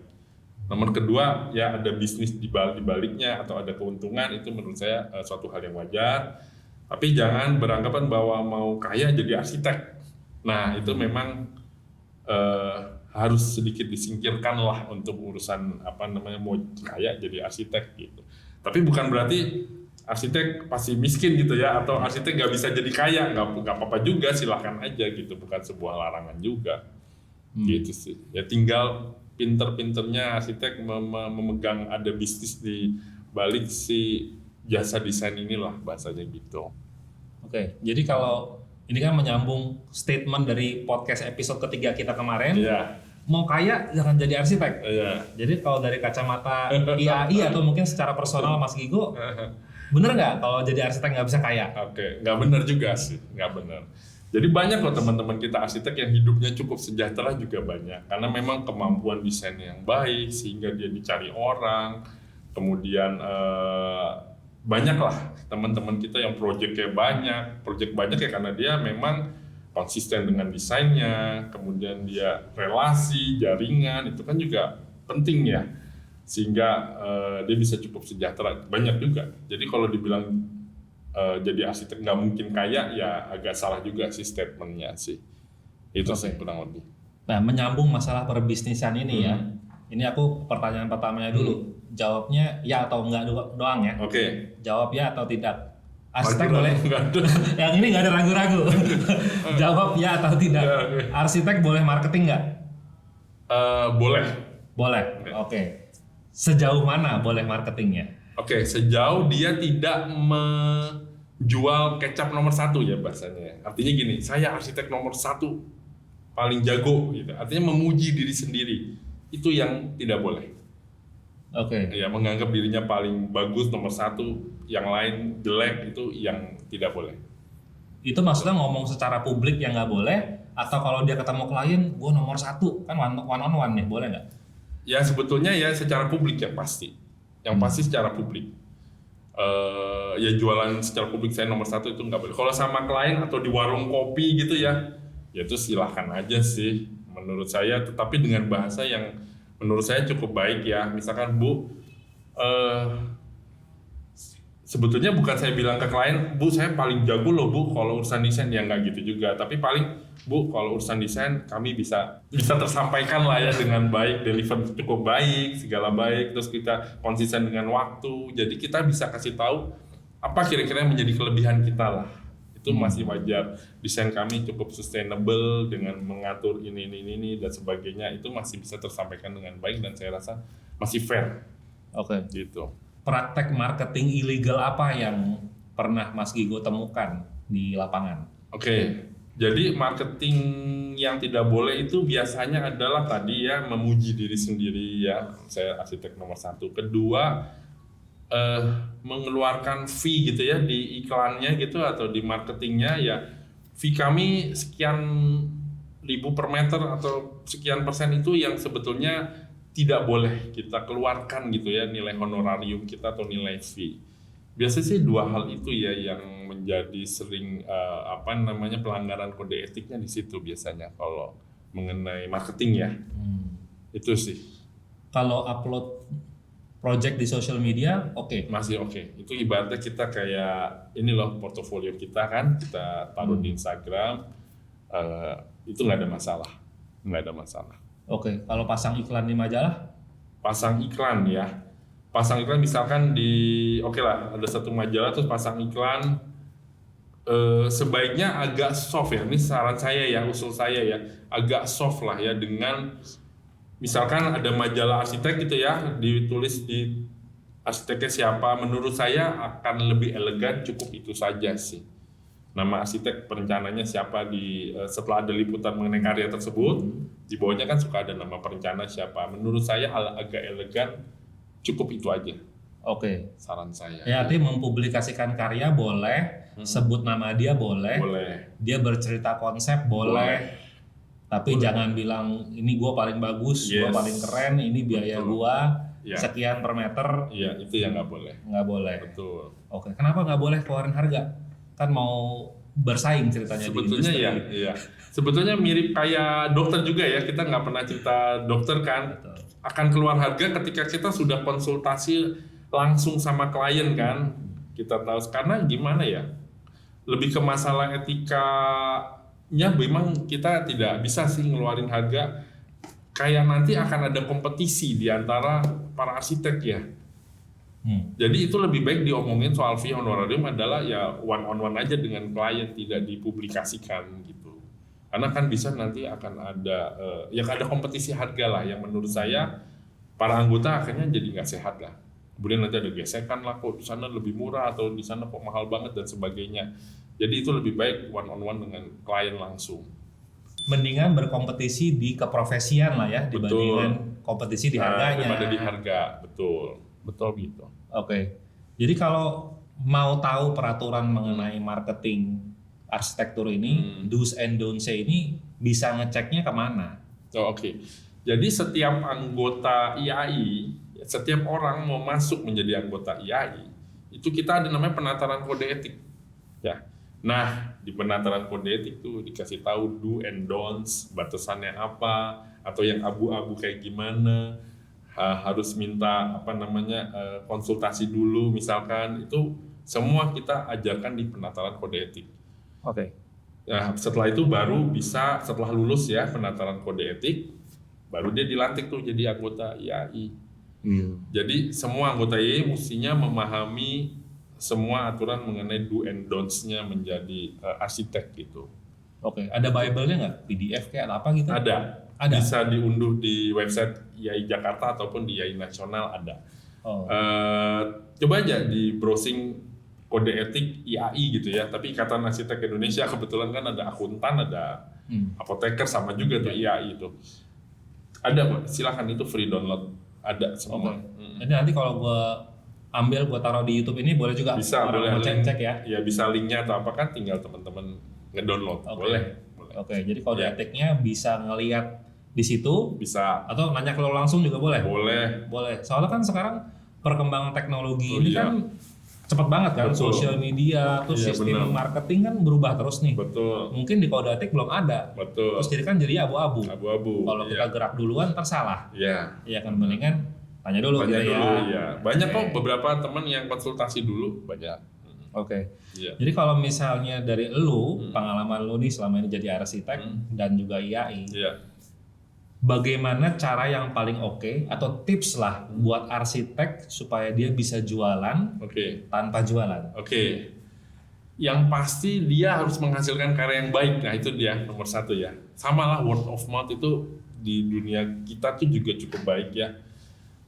Nomor kedua ya ada bisnis di baliknya atau ada keuntungan, itu menurut saya suatu hal yang wajar. Tapi jangan beranggapan bahwa mau kaya jadi arsitek. Nah itu memang harus sedikit disingkirkan lah untuk urusan mau kaya jadi arsitek gitu. Tapi bukan berarti arsitek pasti miskin gitu ya, atau arsitek nggak bisa jadi kaya, nggak apa-apa juga, silahkan aja gitu, bukan sebuah larangan juga. Gitu sih. Ya tinggal pinter-pinternya arsitek memegang ada bisnis di balik si jasa desain inilah, bahasanya gitu. Oke, jadi kalau ini kan menyambung statement dari podcast episode ketiga kita kemarin, mau kaya jangan jadi arsitek. Jadi kalau dari kacamata IAI atau mungkin secara personal Mas Gigo, bener nggak kalau jadi arsitek nggak bisa kaya? Oke, nggak bener juga sih, nggak bener. Jadi banyak loh teman-teman kita arsitek yang hidupnya cukup sejahtera juga banyak, karena memang kemampuan desain yang baik sehingga dia dicari orang. Kemudian banyak lah teman-teman kita yang project banyak ya karena dia memang konsisten dengan desainnya, kemudian dia relasi, jaringan itu kan juga penting ya, sehingga dia bisa cukup sejahtera, banyak juga. Jadi kalau dibilang jadi arsitek nggak mungkin kaya, ya agak salah juga sih statementnya sih. Itu sih kurang lebih. Nah menyambung masalah perbisnisan ini ya, ini aku pertanyaan pertamanya dulu, jawabnya ya atau enggak doang ya. Oke. Jawab ya atau tidak. Arsitek boleh. Yang ini nggak ada ragu-ragu. Jawab ya atau tidak. Arsitek boleh marketing nggak? Boleh. Boleh. Oke. Sejauh mana boleh marketingnya? Oke, sejauh dia tidak menjual kecap nomor 1 ya bahasanya. Artinya gini, saya arsitek nomor 1 paling jago gitu. Artinya memuji diri sendiri. Itu yang tidak boleh. Oke. Ya, menganggap dirinya paling bagus nomor 1, yang lain jelek, itu yang tidak boleh. Itu maksudnya ngomong secara publik yang nggak boleh, atau kalau dia ketemu klien, gue nomor 1, kan one on one nih, boleh nggak? Ya sebetulnya ya secara publik ya pasti. Yang pasti secara publik. Ya jualan secara publik saya nomor 1 itu nggak boleh. Kalau sama klien atau di warung kopi gitu ya itu silahkan aja sih menurut saya. Tetapi dengan bahasa yang menurut saya cukup baik ya. Misalkan Bu, sebetulnya bukan saya bilang ke klien, Bu saya paling jago loh Bu kalau urusan desain, ya nggak gitu juga. Tapi paling Bu kalau urusan desain kami bisa tersampaikan lah ya dengan baik, deliver cukup baik, segala baik, terus kita konsisten dengan waktu. Jadi kita bisa kasih tahu apa kira-kira yang menjadi kelebihan kita lah. Itu masih wajar. Desain kami cukup sustainable dengan mengatur ini dan sebagainya, itu masih bisa tersampaikan dengan baik dan saya rasa masih fair. Oke. Gitu. Praktek marketing ilegal apa yang pernah Mas Gigo temukan di lapangan? Oke. Jadi marketing yang tidak boleh itu biasanya adalah tadi ya memuji diri sendiri ya, saya arsitek nomor 1. Kedua, mengeluarkan fee gitu ya di iklannya gitu atau di marketingnya ya, fee kami sekian ribu per meter atau sekian persen, itu yang sebetulnya tidak boleh kita keluarkan gitu ya, nilai honorarium kita atau nilai fee. Biasanya sih 2 hal itu ya yang menjadi sering pelanggaran kode etiknya di situ biasanya kalau mengenai marketing ya. Itu sih. Kalau upload project di social media, oke. Masih oke. Itu ibaratnya kita kayak ini loh portofolio kita kan, kita taruh di Instagram, itu nggak ada masalah. Oke. Kalau pasang iklan di majalah? Pasang iklan ya. Pasang iklan misalkan ada satu majalah terus pasang iklan, sebaiknya agak soft ya. Ini saran saya ya, usul saya ya, agak soft lah ya, dengan misalkan ada majalah arsitek gitu ya, ditulis di arsiteknya siapa, menurut saya akan lebih elegan, cukup itu saja sih. nama arsitek perencananya siapa setelah ada liputan mengenai karya tersebut, di bawahnya kan suka ada nama perencana siapa. Menurut saya agak elegan, cukup itu aja. Oke. Saran saya. Ya, artinya mempublikasikan karya boleh, sebut nama dia boleh, dia bercerita konsep boleh. Tapi jangan bilang ini gua paling bagus, gua paling keren, ini biaya gua sekian per meter. Iya, itu yang nggak boleh. Nggak boleh. Betul. Oke, kenapa nggak boleh keluarin harga? Kan mau bersaing ceritanya sebetulnya di industri. Iya. Sebetulnya mirip kayak dokter juga ya. Kita nggak pernah cerita dokter kan. Betul. Akan keluar harga ketika kita sudah konsultasi langsung sama klien kan. Kita tahu karena gimana ya? Lebih ke masalah etikanya memang kita tidak bisa sih ngeluarin harga kayak nanti akan ada kompetisi di antara para arsitek ya. Jadi itu lebih baik diomongin soal fee honorarium adalah ya one on one aja dengan klien, tidak dipublikasikan gitu. Karena kan bisa nanti akan ada ada kompetisi harga lah yang menurut saya para anggota akhirnya jadi nggak sehat lah. Kemudian nanti ada gesekan lah, kok di sana lebih murah atau di sana kok mahal banget dan sebagainya. Jadi itu lebih baik one on one dengan klien langsung. Mendingan berkompetisi di keprofesian lah ya dibandingkan kompetisi di harganya. Daripada di harga, betul gitu. Oke. Jadi kalau mau tahu peraturan mengenai marketing arsitektur ini, do's and don'ts ini bisa ngeceknya kemana? Oke. Jadi setiap anggota IAI, setiap orang mau masuk menjadi anggota IAI, itu kita ada namanya penataran kode etik. Ya. Nah, di penataran kode etik itu dikasih tahu do and don'ts, batasannya apa, atau yang abu-abu kayak gimana, harus minta konsultasi dulu misalkan, itu semua kita ajarkan di penataran kode etik. Oke. Nah, setelah itu baru bisa, setelah lulus ya penataran kode etik, baru dia dilantik tuh jadi anggota IAI. Jadi semua anggota IAI mestinya memahami semua aturan mengenai do and don'ts-nya menjadi arsitek gitu. Oke, ada Bible-nya nggak? PDF kayak apa gitu? Ada. Bisa diunduh di website IAI Jakarta ataupun di IAI Nasional ada. Coba aja di browsing kode etik IAI gitu ya. Tapi Ikatan Arsitek Indonesia kebetulan kan ada akuntan, ada apoteker sama juga tuh IAI itu. Ada, silakan itu free download, ada semua. Jadi nanti kalau gua ambil gua taruh di YouTube ini boleh juga. Bisa, boleh mau cek ya. Ya bisa linknya atau apa kan tinggal teman-teman ngedownload. Boleh. Oke, jadi kode etiknya bisa ngelihat di situ. Bisa. Atau nanya ke lo langsung juga boleh. Boleh. Soalnya kan sekarang perkembangan teknologi ini kan cepat banget kan, sosial media, terus sistem marketing kan berubah terus nih. Betul. Mungkin di kode etik belum ada. Betul. Terus jadi kan jadi abu-abu. Kalau kita gerak duluan tersalah. Iya. Iya kan, mendingan tanya dulu. Banyak kok beberapa teman yang konsultasi dulu, banyak. Oke. Jadi kalau misalnya dari lu, pengalaman lu nih selama ini jadi arsitek dan juga IAI. Bagaimana cara yang paling oke atau tips lah buat arsitek supaya dia bisa jualan tanpa jualan? Yang pasti dia harus menghasilkan karya yang baik. Nah itu dia nomor satu ya. Sama lah word of mouth itu di dunia kita tuh juga cukup baik ya.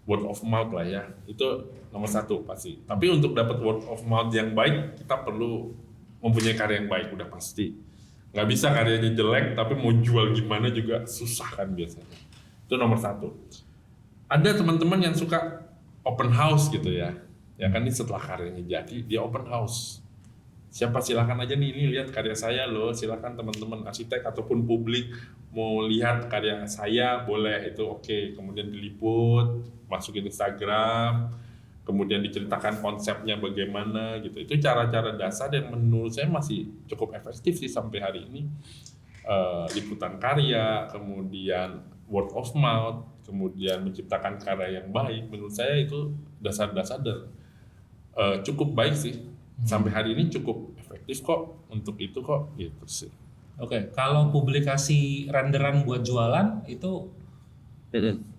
Word of mouth lah ya. Itu nomor satu pasti. Tapi untuk dapat word of mouth yang baik kita perlu mempunyai karya yang baik udah pasti. Nggak bisa karyanya jelek tapi mau jual gimana juga susah kan biasanya. Itu nomor satu. Ada teman-teman yang suka open house gitu ya kan ini setelah karyanya jadi dia open house, siapa silakan aja nih, ini lihat karya saya loh, silakan teman-teman arsitek ataupun publik mau lihat karya saya boleh, itu oke. Kemudian diliput, masukin Instagram, kemudian diceritakan konsepnya bagaimana gitu. Itu cara-cara dasar yang menurut saya masih cukup efektif sih sampai hari ini. Liputan karya, kemudian word of mouth, kemudian menciptakan karya yang baik. Menurut saya itu dasar-dasar dan cukup baik sih. Sampai hari ini cukup efektif kok untuk itu kok gitu sih. Oke, kalau publikasi renderan buat jualan itu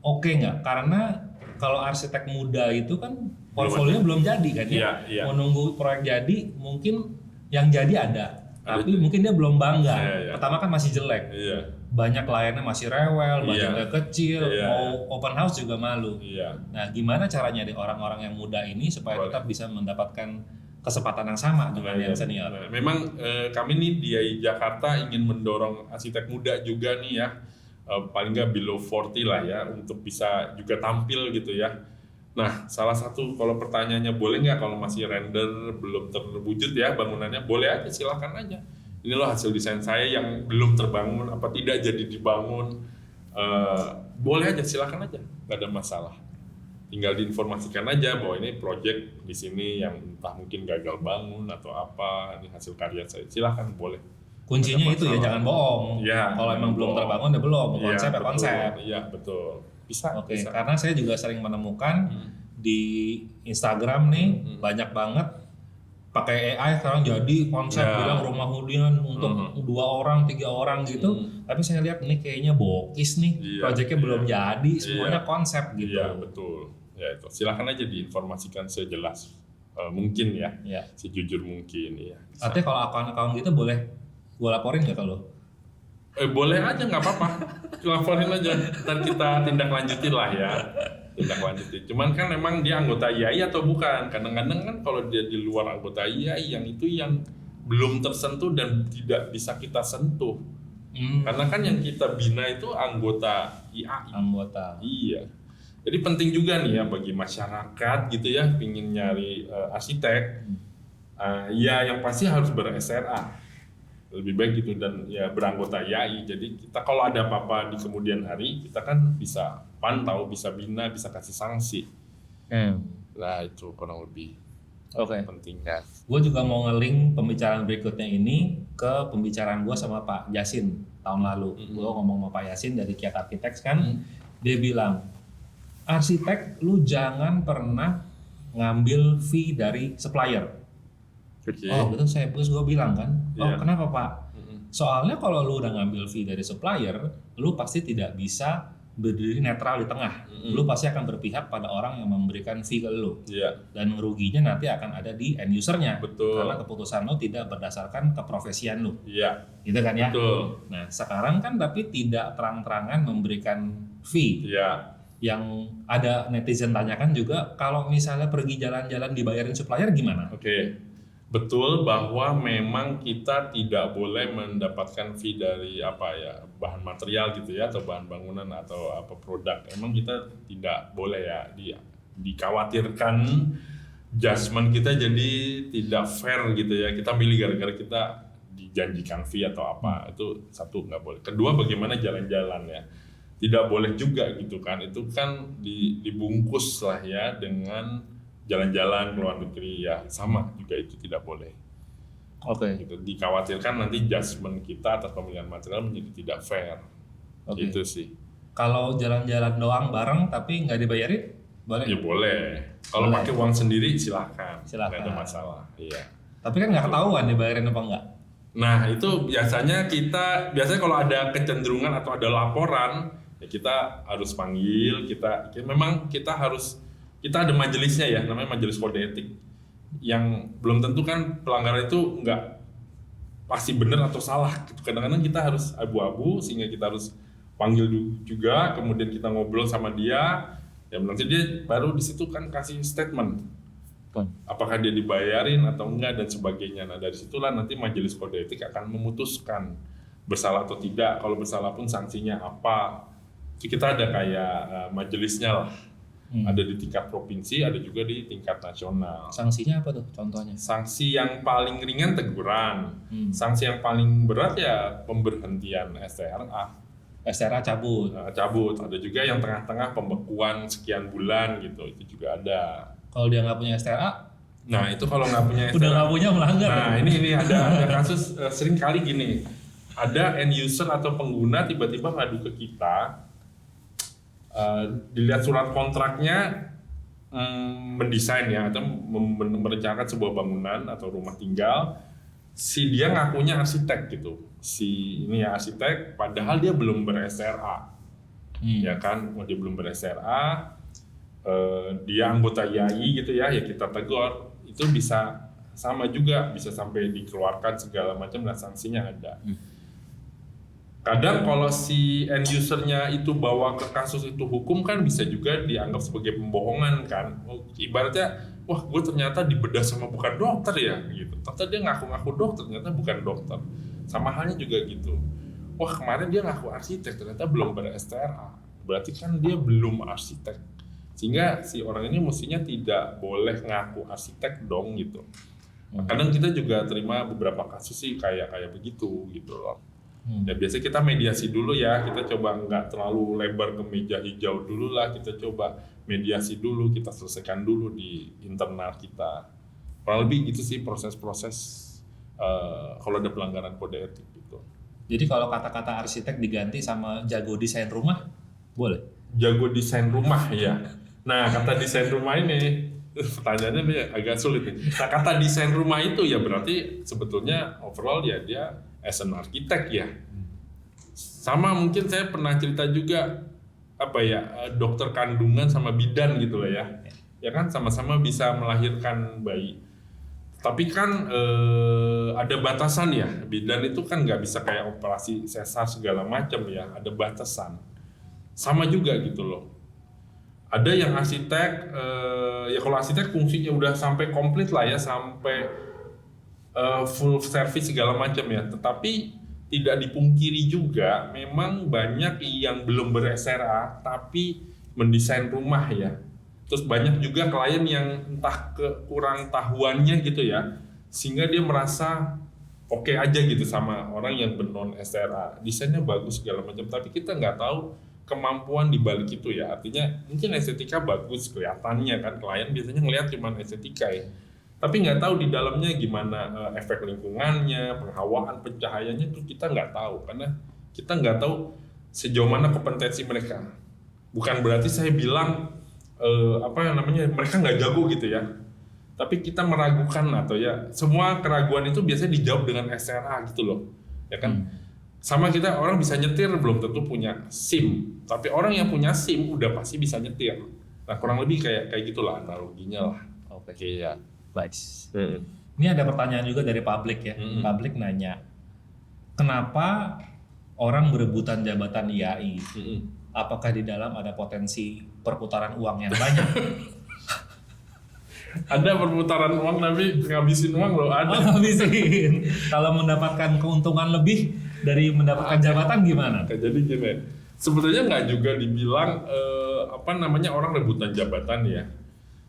oke nggak? Karena kalau arsitek muda itu kan portfolio belum jadi kan ya. Mau nunggu proyek jadi, mungkin yang jadi ada. Tapi mungkin dia belum bangga. Pertama kan masih jelek. Banyak kliennya masih rewel, budgetnya kecil, mau open house juga malu. Nah, gimana caranya di orang-orang yang muda ini supaya tetap bisa mendapatkan kesempatan yang sama dengan yang senior. Nah, memang kami nih di Jakarta ingin mendorong arsitek muda juga nih ya, paling nggak below 40 lah ya, untuk bisa juga tampil gitu ya. Nah, salah satu kalau pertanyaannya boleh nggak kalau masih render belum terwujud ya bangunannya, boleh aja, silakan aja. Ini loh hasil desain saya yang belum terbangun, apa tidak jadi dibangun, boleh aja, silakan aja, nggak ada masalah. Tinggal diinformasikan aja bahwa ini project di sini yang entah mungkin gagal bangun atau apa, ini hasil karya saya, silakan boleh. Kuncinya itu ya, jangan bohong. Ya, kalau emang belum terbangun ya belum, konsep ya konsep. Iya betul. Bisa. Oke, bisa. karena saya juga sering menemukan di Instagram nih banyak banget pakai AI sekarang jadi konsep bilang rumah hunian untuk 2 orang, 3 orang gitu. Tapi saya lihat ini kayaknya bokis nih, proyeknya belum jadi, semuanya konsep gitu. Iya betul. Ya itu. Silakan aja diinformasikan sejelas mungkin ya, sejujur mungkin ya. Artinya kalau akun-akun gitu boleh gue laporin nggak kalau? Boleh aja, nggak apa-apa. Laporin aja, ntar kita tindak lanjutin lah ya. Tindak lanjutin. Cuman kan memang dia anggota IAI atau bukan? Kadang-kadang kan kalau dia di luar anggota IAI, yang itu yang belum tersentuh dan tidak bisa kita sentuh. Karena kan yang kita bina itu anggota IAI. Anggota. Iya. Jadi penting juga nih ya bagi masyarakat gitu ya, pingin nyari arsitek. Ya yang pasti harus ber-SRA. Lebih baik gitu, dan ya beranggota IAI. Jadi kita kalau ada apa-apa di kemudian hari, kita kan bisa pantau, bisa bina, bisa kasih sanksi. Nah itu kurang lebih pentingnya. Gue juga mau nge-link pembicaraan berikutnya ini ke pembicaraan gue sama Pak Yasin tahun lalu. Gue ngomong sama Pak Yasin dari Kiat Architects kan, dia bilang, arsitek lu jangan pernah ngambil fee dari supplier. Oh gitu, terus gue bilang kan, kenapa Pak? Soalnya kalau lu udah ngambil fee dari supplier, lu pasti tidak bisa berdiri netral di tengah. Lu pasti akan berpihak pada orang yang memberikan fee ke lu. Dan ruginya nanti akan ada di end usernya. Karena keputusan lu tidak berdasarkan keprofesian lu. Gitu kan ya? Betul. Nah sekarang kan tapi tidak terang-terangan memberikan fee. Yang ada netizen tanyakan juga, kalau misalnya pergi jalan-jalan dibayarin supplier gimana? Betul bahwa memang kita tidak boleh mendapatkan fee dari bahan material gitu ya, atau bahan bangunan atau apa produk. Emang kita tidak boleh ya, dikhawatirkan judgement kita jadi tidak fair gitu ya. Kita milih gara-gara kita dijanjikan fee atau apa, itu satu nggak boleh. Kedua, bagaimana jalan-jalan ya, tidak boleh juga gitu kan. Itu kan dibungkus lah ya dengan jalan-jalan ke luar negeri ya, sama juga itu tidak boleh. Gitu. Dikhawatirkan nanti judgement kita atas pemilihan material menjadi tidak fair. Itu sih. Kalau jalan-jalan doang bareng tapi nggak dibayarin, boleh? Ya boleh. Kalau pakai uang sendiri silakan. Nggak ada masalah. Iya. Tapi kan nggak ketahuan dibayarin apa enggak. Nah itu biasanya kalau ada kecenderungan atau ada laporan, ya kita harus panggil. Kita ada majelisnya ya, namanya majelis kode etik, yang belum tentu kan pelanggaran itu nggak pasti benar atau salah. Kadang-kadang kita harus abu-abu, sehingga kita harus panggil juga, kemudian kita ngobrol sama dia, ya nanti dia baru di situ kan kasih statement, apakah dia dibayarin atau enggak dan sebagainya. Nah dari situlah nanti majelis kode etik akan memutuskan bersalah atau tidak. Kalau bersalah pun sanksinya apa. Jadi kita ada kayak majelisnya lah. Ada di tingkat provinsi, ada juga di tingkat nasional. Sanksinya apa tuh contohnya? Sanksi yang paling ringan teguran. Sanksi yang paling berat ya pemberhentian STRA. STRA cabut. Cabut. Ada juga yang tengah-tengah pembekuan sekian bulan gitu. Itu juga ada. Kalau dia nggak punya STRA? Nah itu kalau nggak punya STRA. Udah nggak punya melanggar. Nah ini ada kasus sering kali gini. Ada end user atau pengguna tiba-tiba ngadu ke kita. Dilihat surat kontraknya mendesain ya, atau merencanakan sebuah bangunan atau rumah tinggal, si dia ngakunya arsitek gitu, si ini ya arsitek, padahal dia belum ber-SRA, ya kan, dia belum ber-SRA, dia anggota IAI gitu ya, ya kita tegur, itu bisa sama juga, bisa sampai dikeluarkan segala macam dan sanksinya ada. Kadang kalau si end usernya itu bawa ke kasus itu hukum kan bisa juga dianggap sebagai pembohongan kan. Ibaratnya, wah gue ternyata dibedah sama bukan dokter ya gitu. Ternyata dia ngaku-ngaku dokter, ternyata bukan dokter. Sama halnya juga gitu. Wah kemarin dia ngaku arsitek, ternyata belum ber-STRA. Berarti kan dia belum arsitek. Sehingga si orang ini mestinya tidak boleh ngaku arsitek dong gitu. Kadang kita juga terima beberapa kasus sih kayak begitu gitu loh. Ya biasanya kita mediasi dulu ya, kita coba nggak terlalu lebar ke meja hijau dulu lah, kita coba mediasi dulu, kita selesaikan dulu di internal kita. Kurang lebih gitu sih proses-proses kalau ada pelanggaran kode etik gitu. Jadi kalau kata-kata arsitek diganti sama jago desain rumah, boleh? Jago desain rumah ya. Nah kata desain rumah ini, pertanyaannya nih agak sulit nih. Nah kata desain rumah itu ya berarti sebetulnya overall ya dia as an arsitek ya. Sama mungkin saya pernah cerita juga dokter kandungan sama bidan gitu lah ya. Ya kan sama-sama bisa melahirkan bayi. Tapi kan ada batasan ya. Bidan itu kan nggak bisa kayak operasi sesar segala macam ya. Ada batasan. Sama juga gitu loh. Ada yang arsitek, ya kalau arsitek fungsinya udah sampai komplit lah ya, sampai full service segala macam ya. Tetapi tidak dipungkiri juga, memang banyak yang belum ber-SRA tapi mendesain rumah ya. Terus banyak juga klien yang entah kurang tahuannya gitu ya, sehingga dia merasa oke aja gitu sama orang yang non SRA. Desainnya bagus segala macam, tapi kita nggak tahu kemampuan di balik itu ya. Artinya mungkin estetika bagus kelihatannya kan, klien biasanya ngelihat cuma estetika ya. Tapi nggak tahu di dalamnya gimana efek lingkungannya, penghawaan, pencahayaannya itu kita nggak tahu karena kita nggak tahu sejauh mana kompetensi mereka. Bukan berarti saya bilang mereka nggak jago gitu ya. Tapi kita meragukan atau ya semua keraguan itu biasanya dijawab dengan SRA gitu loh, ya kan? Sama kita orang bisa nyetir belum tentu punya SIM, tapi orang yang punya SIM udah pasti bisa nyetir. Nah kurang lebih kayak gitulah analoginya lah. Oke ya. Baik. Ini ada pertanyaan juga dari publik ya. Publik nanya, kenapa orang berebutan jabatan IAI? Apakah di dalam ada potensi perputaran uang yang banyak? Ada perputaran uang tapi ngabisin uang loh, ada. Ngabisin. Kalau mendapatkan keuntungan lebih dari mendapatkan jabatan gimana? Jadi gini, sebetulnya nggak juga dibilang orang rebutan jabatan ya.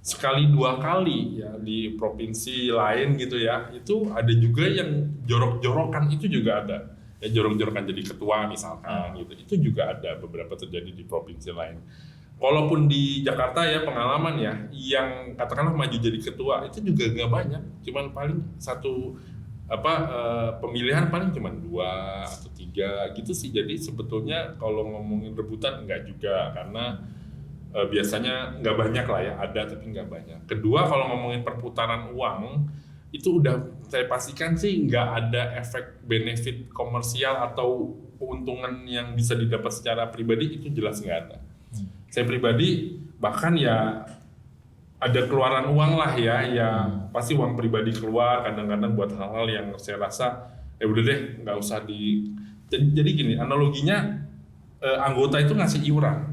Sekali dua kali ya di provinsi lain gitu ya, itu ada juga yang jorok-jorokan, itu juga ada ya, jorok-jorokan jadi ketua misalkan gitu, itu juga ada beberapa terjadi di provinsi lain. Walaupun di Jakarta ya pengalaman ya, yang katakanlah maju jadi ketua itu juga nggak banyak, cuman paling satu pemilihan paling cuman 2 atau 3 gitu sih. Jadi sebetulnya kalau ngomongin rebutan enggak juga, karena biasanya nggak banyak lah ya, ada tapi nggak banyak. Kedua, kalau ngomongin perputaran uang itu udah saya pastikan sih nggak ada efek benefit komersial atau keuntungan yang bisa didapat secara pribadi, itu jelas nggak ada. Saya pribadi bahkan ya ada keluaran uang lah ya, pasti uang pribadi keluar kadang-kadang buat hal-hal yang saya rasa udah deh nggak usah jadi gini analoginya, anggota itu ngasih iuran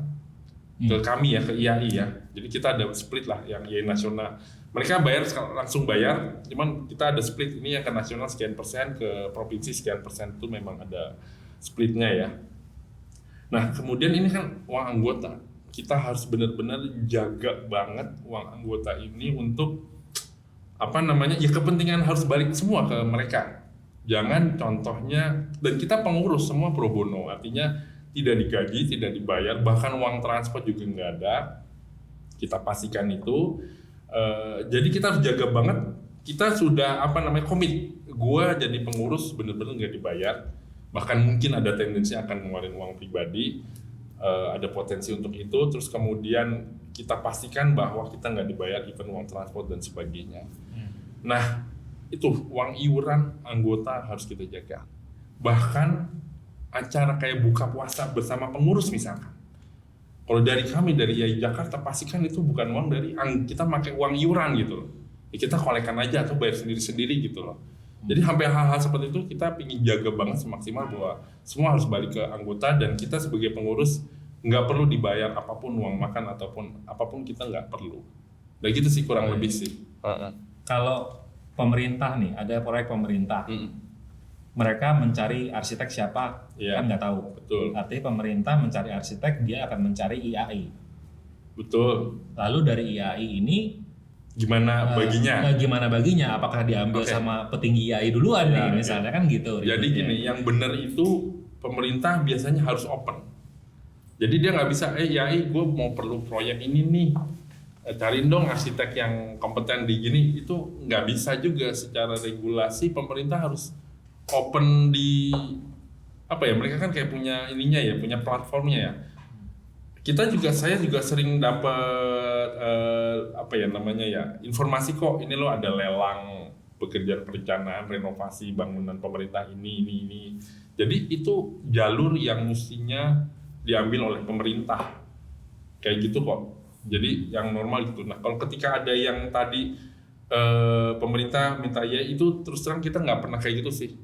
ke kami ya, ke IAI ya. Jadi kita ada split lah yang IAI nasional. Mereka bayar langsung bayar, cuman kita ada split, ini yang ke nasional sekian persen, ke provinsi sekian persen, itu memang ada splitnya ya. Nah kemudian ini kan uang anggota, kita harus benar-benar jaga banget uang anggota ini untuk ya kepentingan harus balik semua ke mereka. Jangan contohnya, dan kita pengurus semua pro bono, artinya tidak digaji, tidak dibayar, bahkan uang transport juga nggak ada. Kita pastikan itu. Jadi kita harus jaga banget. Kita sudah komit. Gua jadi pengurus bener-bener nggak dibayar. Bahkan mungkin ada tendensi akan ngeluarin uang pribadi. Ada potensi untuk itu. Terus kemudian kita pastikan bahwa kita nggak dibayar even uang transport dan sebagainya. Nah itu uang iuran anggota harus kita jaga. Bahkan acara kayak buka puasa bersama pengurus misalkan, kalau dari kami dari IAI Jakarta pastikan itu bukan uang dari kita pakai uang iuran gitu loh ya, kita kolekan aja atau bayar sendiri-sendiri gitu loh. Jadi sampai hal-hal seperti itu kita ingin jaga banget semaksimal bahwa semua harus balik ke anggota dan kita sebagai pengurus nggak perlu dibayar apapun uang makan ataupun apapun kita nggak perlu. Dan gitu sih kurang lebih sih. Kalau pemerintah nih, ada proyek pemerintah, mereka mencari arsitek siapa kan nggak tahu. Betul. Artinya pemerintah mencari arsitek, dia akan mencari IAI. Betul. Lalu dari IAI ini Gimana baginya? Gimana baginya? Apakah diambil sama petinggi IAI duluan nih, misalnya kan gitu. Jadi gini, yang benar itu pemerintah biasanya harus open. Jadi dia nggak bisa, IAI gue mau perlu proyek ini nih, cariin dong arsitek yang kompeten di gini. Itu nggak bisa juga secara regulasi. Pemerintah harus open di apa ya? Mereka kan kayak punya ininya ya, punya platformnya ya. Saya juga sering dapat apa ya namanya ya, informasi kok ini lo ada lelang pekerjaan perencanaan renovasi bangunan pemerintah ini. Jadi itu jalur yang mestinya diambil oleh pemerintah kayak gitu kok. Jadi yang normal gitu. Nah kalau ketika ada yang tadi pemerintah minta ya itu terus terang kita nggak pernah kayak gitu sih,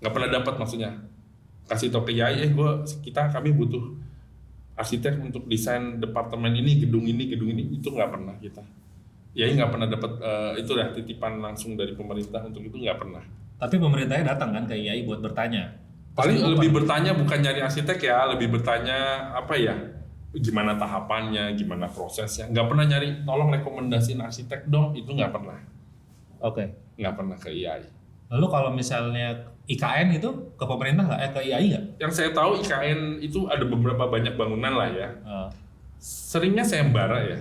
nggak pernah dapat maksudnya kasih tau ke IAI kami butuh arsitek untuk desain departemen ini gedung ini itu nggak pernah kita. IAI nggak pernah dapat itu dah titipan langsung dari pemerintah untuk itu nggak pernah. Tapi pemerintahnya datang kan ke IAI buat bertanya. Paling lebih bertanya bukan nyari arsitek ya, lebih bertanya apa ya, gimana tahapannya, gimana prosesnya. Nggak pernah nyari tolong rekomendasiin arsitek dong, itu nggak pernah. Oke. Nggak pernah ke IAI. Lalu kalau misalnya IKN itu ke pemerintah nggak? Ke IAI nggak? Yang saya tahu IKN itu ada beberapa banyak bangunan lah ya. Seringnya sayembara ya.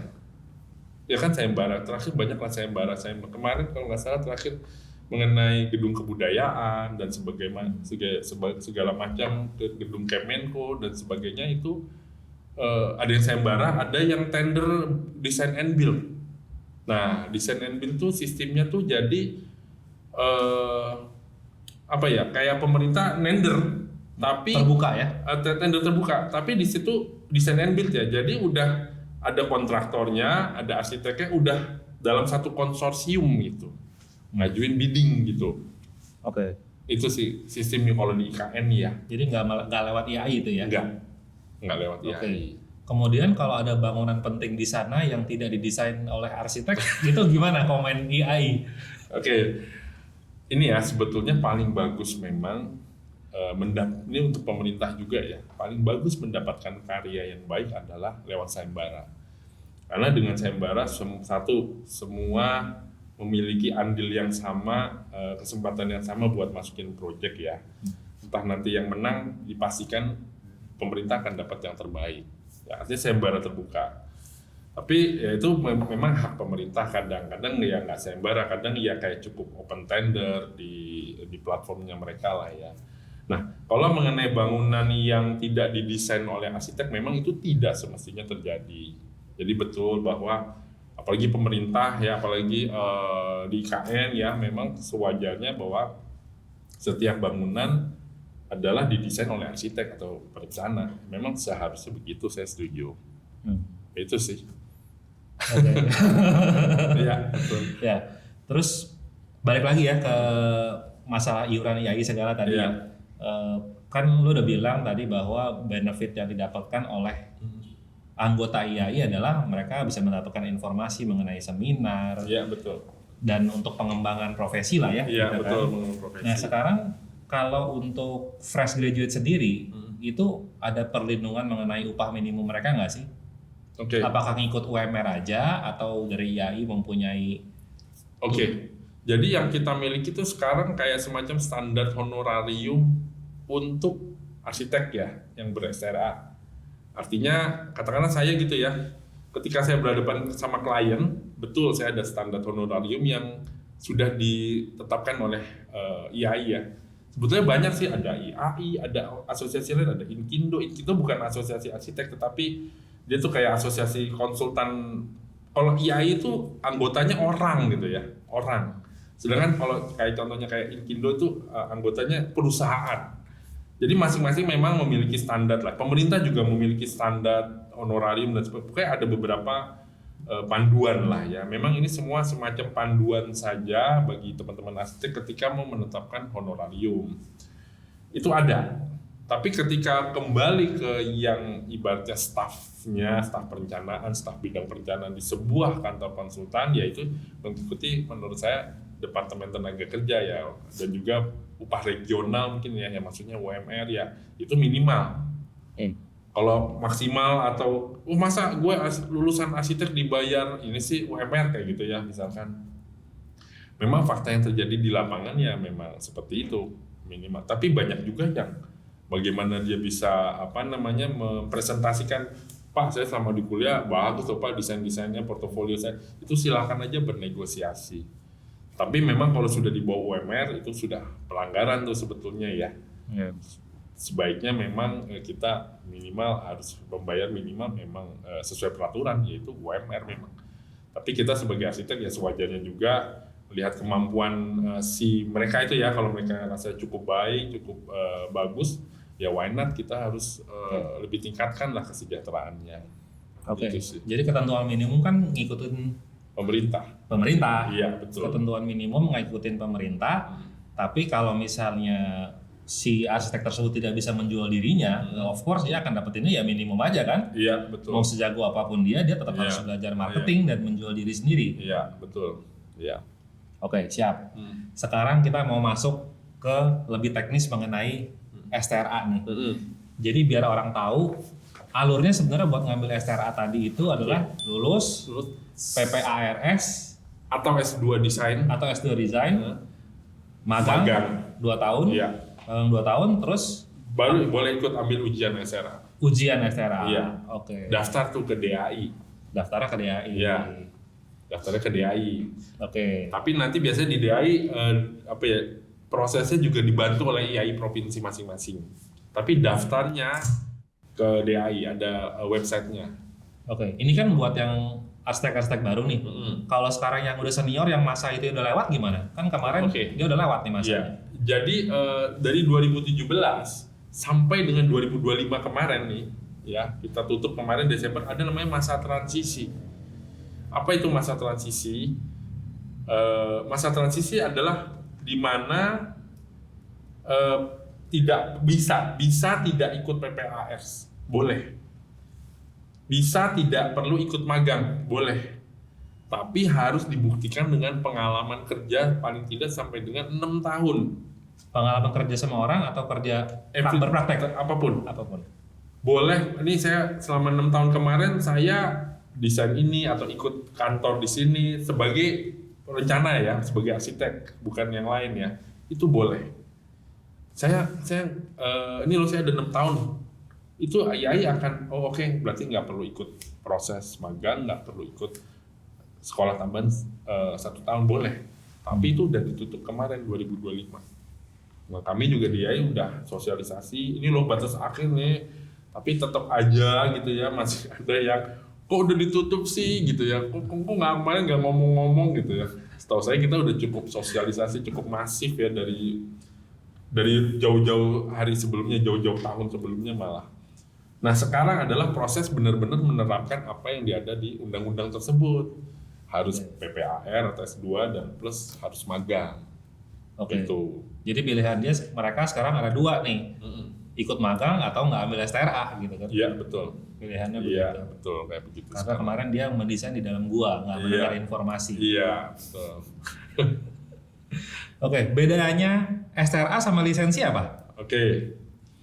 Ya kan sayembara, terakhir banyak lah sayembara. Kemarin kalau nggak salah terakhir mengenai gedung kebudayaan dan segala macam gedung Kemenko dan sebagainya itu ada yang sayembara, ada yang tender design and build. Nah, design and build tuh sistemnya tuh jadi apa ya, kayak pemerintah nender tapi terbuka ya. Tender terbuka, tapi di situ design and build ya. Jadi udah ada kontraktornya, ada arsiteknya, udah dalam satu konsorsium gitu. Ngajuin bidding gitu. Oke. Itu sih sistemnya kalau di IKN ya. Jadi nggak lewat IAI itu ya? Nggak lewat IAI. Kemudian kalau ada bangunan penting di sana yang tidak didesain oleh arsitek, itu gimana komen IAI? Oke. Ini ya sebetulnya paling bagus memang ini untuk pemerintah juga ya. Paling bagus mendapatkan karya yang baik adalah lewat sayembara. Karena dengan sayembara semua memiliki andil yang sama, kesempatan yang sama buat masukin proyek ya. Entah nanti yang menang dipastikan pemerintah akan dapat yang terbaik. Ya, artinya sayembara terbuka. Tapi ya itu memang hak pemerintah, kadang-kadang ya nggak sayembara, kadang ya kayak cukup open tender di platformnya mereka lah ya. Nah, kalau mengenai bangunan yang tidak didesain oleh arsitek, memang itu tidak semestinya terjadi. Jadi betul bahwa apalagi pemerintah ya, apalagi di IKN ya, memang sewajarnya bahwa setiap bangunan adalah didesain oleh arsitek atau perencana. Memang seharusnya begitu, saya setuju. Itu sih. Okay. Ya, betul. Ya, terus balik lagi ya ke masalah iuran IAI segala tadi ya. Kan lu udah bilang tadi bahwa benefit yang didapatkan oleh anggota IAI adalah mereka bisa mendapatkan informasi mengenai seminar. Iya, betul. Dan untuk pengembangan profesi lah ya. Iya, gitu betul, kan. profesi. Nah, sekarang kalau untuk fresh graduate sendiri, itu ada perlindungan mengenai upah minimum mereka nggak sih? Oke. Apakah ngikut UMR aja atau dari IAI mempunyai? Oke. Jadi yang kita miliki itu sekarang kayak semacam standar honorarium untuk arsitek ya yang ber-SRA. Artinya katakanlah saya gitu ya, ketika saya berhadapan sama klien, betul saya ada standar honorarium yang sudah ditetapkan oleh IAI ya. Sebetulnya banyak sih, ada IAI, ada asosiasi lain, ada Inkindo. Inkindo bukan asosiasi arsitek, tetapi dia tuh kayak asosiasi konsultan. Kalau IAI itu anggotanya orang gitu ya, orang. Sedangkan kalau kayak contohnya kayak Inkindo itu anggotanya perusahaan. Jadi masing-masing memang memiliki standar lah. Pemerintah juga memiliki standar honorarium dan sebagainya. Pokoknya ada beberapa panduan lah ya. Memang ini semua semacam panduan saja bagi teman-teman arsitek ketika mau menetapkan honorarium. Itu ada. Tapi ketika kembali ke yang ibaratnya stafnya, staf perencanaan, staf bidang perencanaan di sebuah kantor konsultan, yaitu mengikuti menurut saya Departemen Tenaga Kerja ya, dan juga upah regional mungkin ya, yang maksudnya UMR ya, itu minimal. Kalau maksimal atau masa gue lulusan arsitek dibayar ini sih UMR kayak gitu ya misalkan. Memang fakta yang terjadi di lapangan ya memang seperti itu minimal. Tapi banyak juga yang bagaimana dia bisa mempresentasikan, Pak saya selama di kuliah bagus tuh Pak desain-desainnya, portofolio saya, itu silakan aja bernegosiasi. Tapi memang kalau sudah di bawah UMR itu sudah pelanggaran tuh sebetulnya ya. Sebaiknya memang kita minimal harus membayar minimal memang sesuai peraturan, yaitu UMR memang. Tapi kita sebagai arsitek ya sewajarnya juga melihat kemampuan si mereka itu ya, kalau mereka rasa cukup baik, cukup bagus, ya why not kita harus lebih tingkatkan lah kesejahteraannya. Oke. Gitu sih. Jadi ketentuan minimum kan ngikutin pemerintah. Iya, betul. Ketentuan minimum ngikutin pemerintah. Tapi kalau misalnya si arsitek tersebut tidak bisa menjual dirinya, of course dia akan dapetinnya ya minimum aja kan. Iya, betul. Mau sejago apapun dia tetap harus belajar marketing dan menjual diri sendiri. Iya, betul. Iya. Oke, siap. Sekarang kita mau masuk ke lebih teknis mengenai STRA nih. Jadi biar orang tahu alurnya sebenarnya buat ngambil STRA tadi itu adalah lulus PPARS atau S2 desain atau S2 desain, magang 2 tahun, iya. 2 tahun terus baru boleh ikut ambil ujian STRA. Ujian STRA. Iya. Oke. Daftar tuh ke DAI. Daftarnya ke DAI. Iya. Daftarnya ke DAI. Oke. Tapi nanti biasanya di DAI prosesnya juga dibantu oleh IAI provinsi masing-masing. Tapi daftarnya ke DAI ada websitenya. Oke. Ini kan buat yang arsitek-arsitek baru nih. Kalau sekarang yang udah senior yang masa itu udah lewat gimana? Kan kemarin dia udah lewat nih masanya. Iya. Jadi dari 2017 sampai dengan 2025 kemarin nih, ya kita tutup kemarin Desember, ada namanya masa transisi. Apa itu masa transisi? Masa transisi adalah di mana tidak bisa tidak ikut PPARS, boleh. Bisa tidak perlu ikut magang, boleh. Tapi harus dibuktikan dengan pengalaman kerja paling tidak sampai dengan 6 tahun. Pengalaman kerja sama orang atau kerja berpraktek? Apapun. Boleh. Ini saya selama 6 tahun kemarin saya desain ini atau ikut kantor di sini sebagai perencana ya, sebagai arsitek, bukan yang lain ya. Itu boleh. Saya ini loh saya ada 6 tahun. Itu IAI akan oke, berarti nggak perlu ikut proses magang, nggak perlu ikut sekolah tambahan 1 tahun, boleh. Tapi itu udah ditutup kemarin 2025. Nah kami juga di IAI udah sosialisasi, ini loh batas akhir nih, tapi tetap aja gitu ya, masih ada yang kok udah ditutup sih gitu ya, kok kemarin nggak ngomong-ngomong gitu ya. Setahu saya kita udah cukup sosialisasi, cukup masif ya dari jauh-jauh hari sebelumnya, jauh-jauh tahun sebelumnya malah. Nah sekarang adalah proses benar-benar menerapkan apa yang ada di undang-undang tersebut. Harus PPAR atau S2 dan plus harus magang. Oke. Gitu. Jadi pilihan mereka sekarang ada 2 nih. Ikut magang atau nggak ambil STRA gitu kan. Iya betul. Pilihannya begitu. Iya betul, kayak begitu. Karena sekarang. kemarin dia mendesain di dalam gua, nggak mendengar informasi. Iya betul. Oke, bedanya STRA sama lisensi apa? Oke.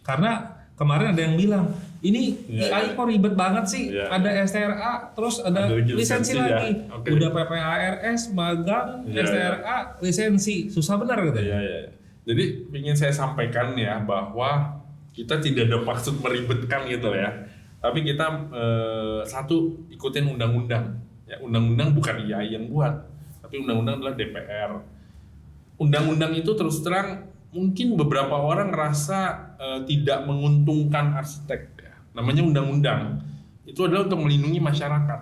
Karena kemarin ada yang bilang, ini IAI kok ribet banget sih, ada STRA, terus ada lisensi lagi. Ya. Okay. Udah PPARS, magang, STRA, lisensi. Susah benar gitu. Iya. Jadi ingin saya sampaikan ya bahwa kita tidak ada maksud meribetkan gitu ya. Tapi kita satu ikutin undang-undang. Ya, undang-undang bukan IAI yang buat, tapi undang-undang adalah DPR. Undang-undang itu terus terang mungkin beberapa orang ngerasa tidak menguntungkan arsitek. Ya. Namanya undang-undang. Itu adalah untuk melindungi masyarakat.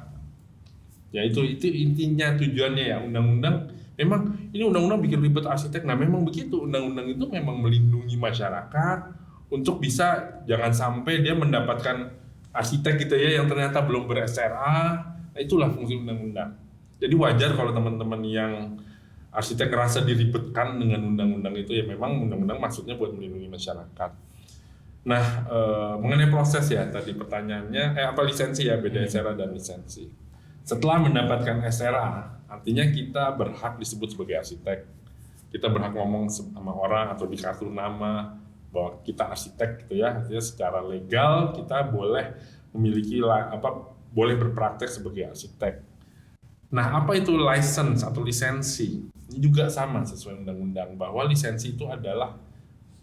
Ya itu intinya tujuannya ya, undang-undang. Memang ini undang-undang bikin ribet arsitek. Nah memang begitu, undang-undang itu memang melindungi masyarakat untuk bisa jangan sampai dia mendapatkan arsitek gitu ya yang ternyata belum ber-STRA, Nah, itulah fungsi undang-undang. Jadi wajar kalau teman-teman yang arsitek ngerasa diribetkan dengan undang-undang itu, ya memang undang-undang maksudnya buat melindungi masyarakat. Nah, mengenai proses ya, tadi pertanyaannya, apa lisensi ya, beda SRA dan lisensi. Setelah mendapatkan SRA, artinya kita berhak disebut sebagai arsitek. Kita berhak ngomong sama orang atau di kartu nama bahwa kita arsitek gitu ya. Artinya secara legal kita boleh memiliki boleh berpraktek sebagai arsitek. Nah, apa itu license atau lisensi? Ini juga sama sesuai undang-undang, bahwa lisensi itu adalah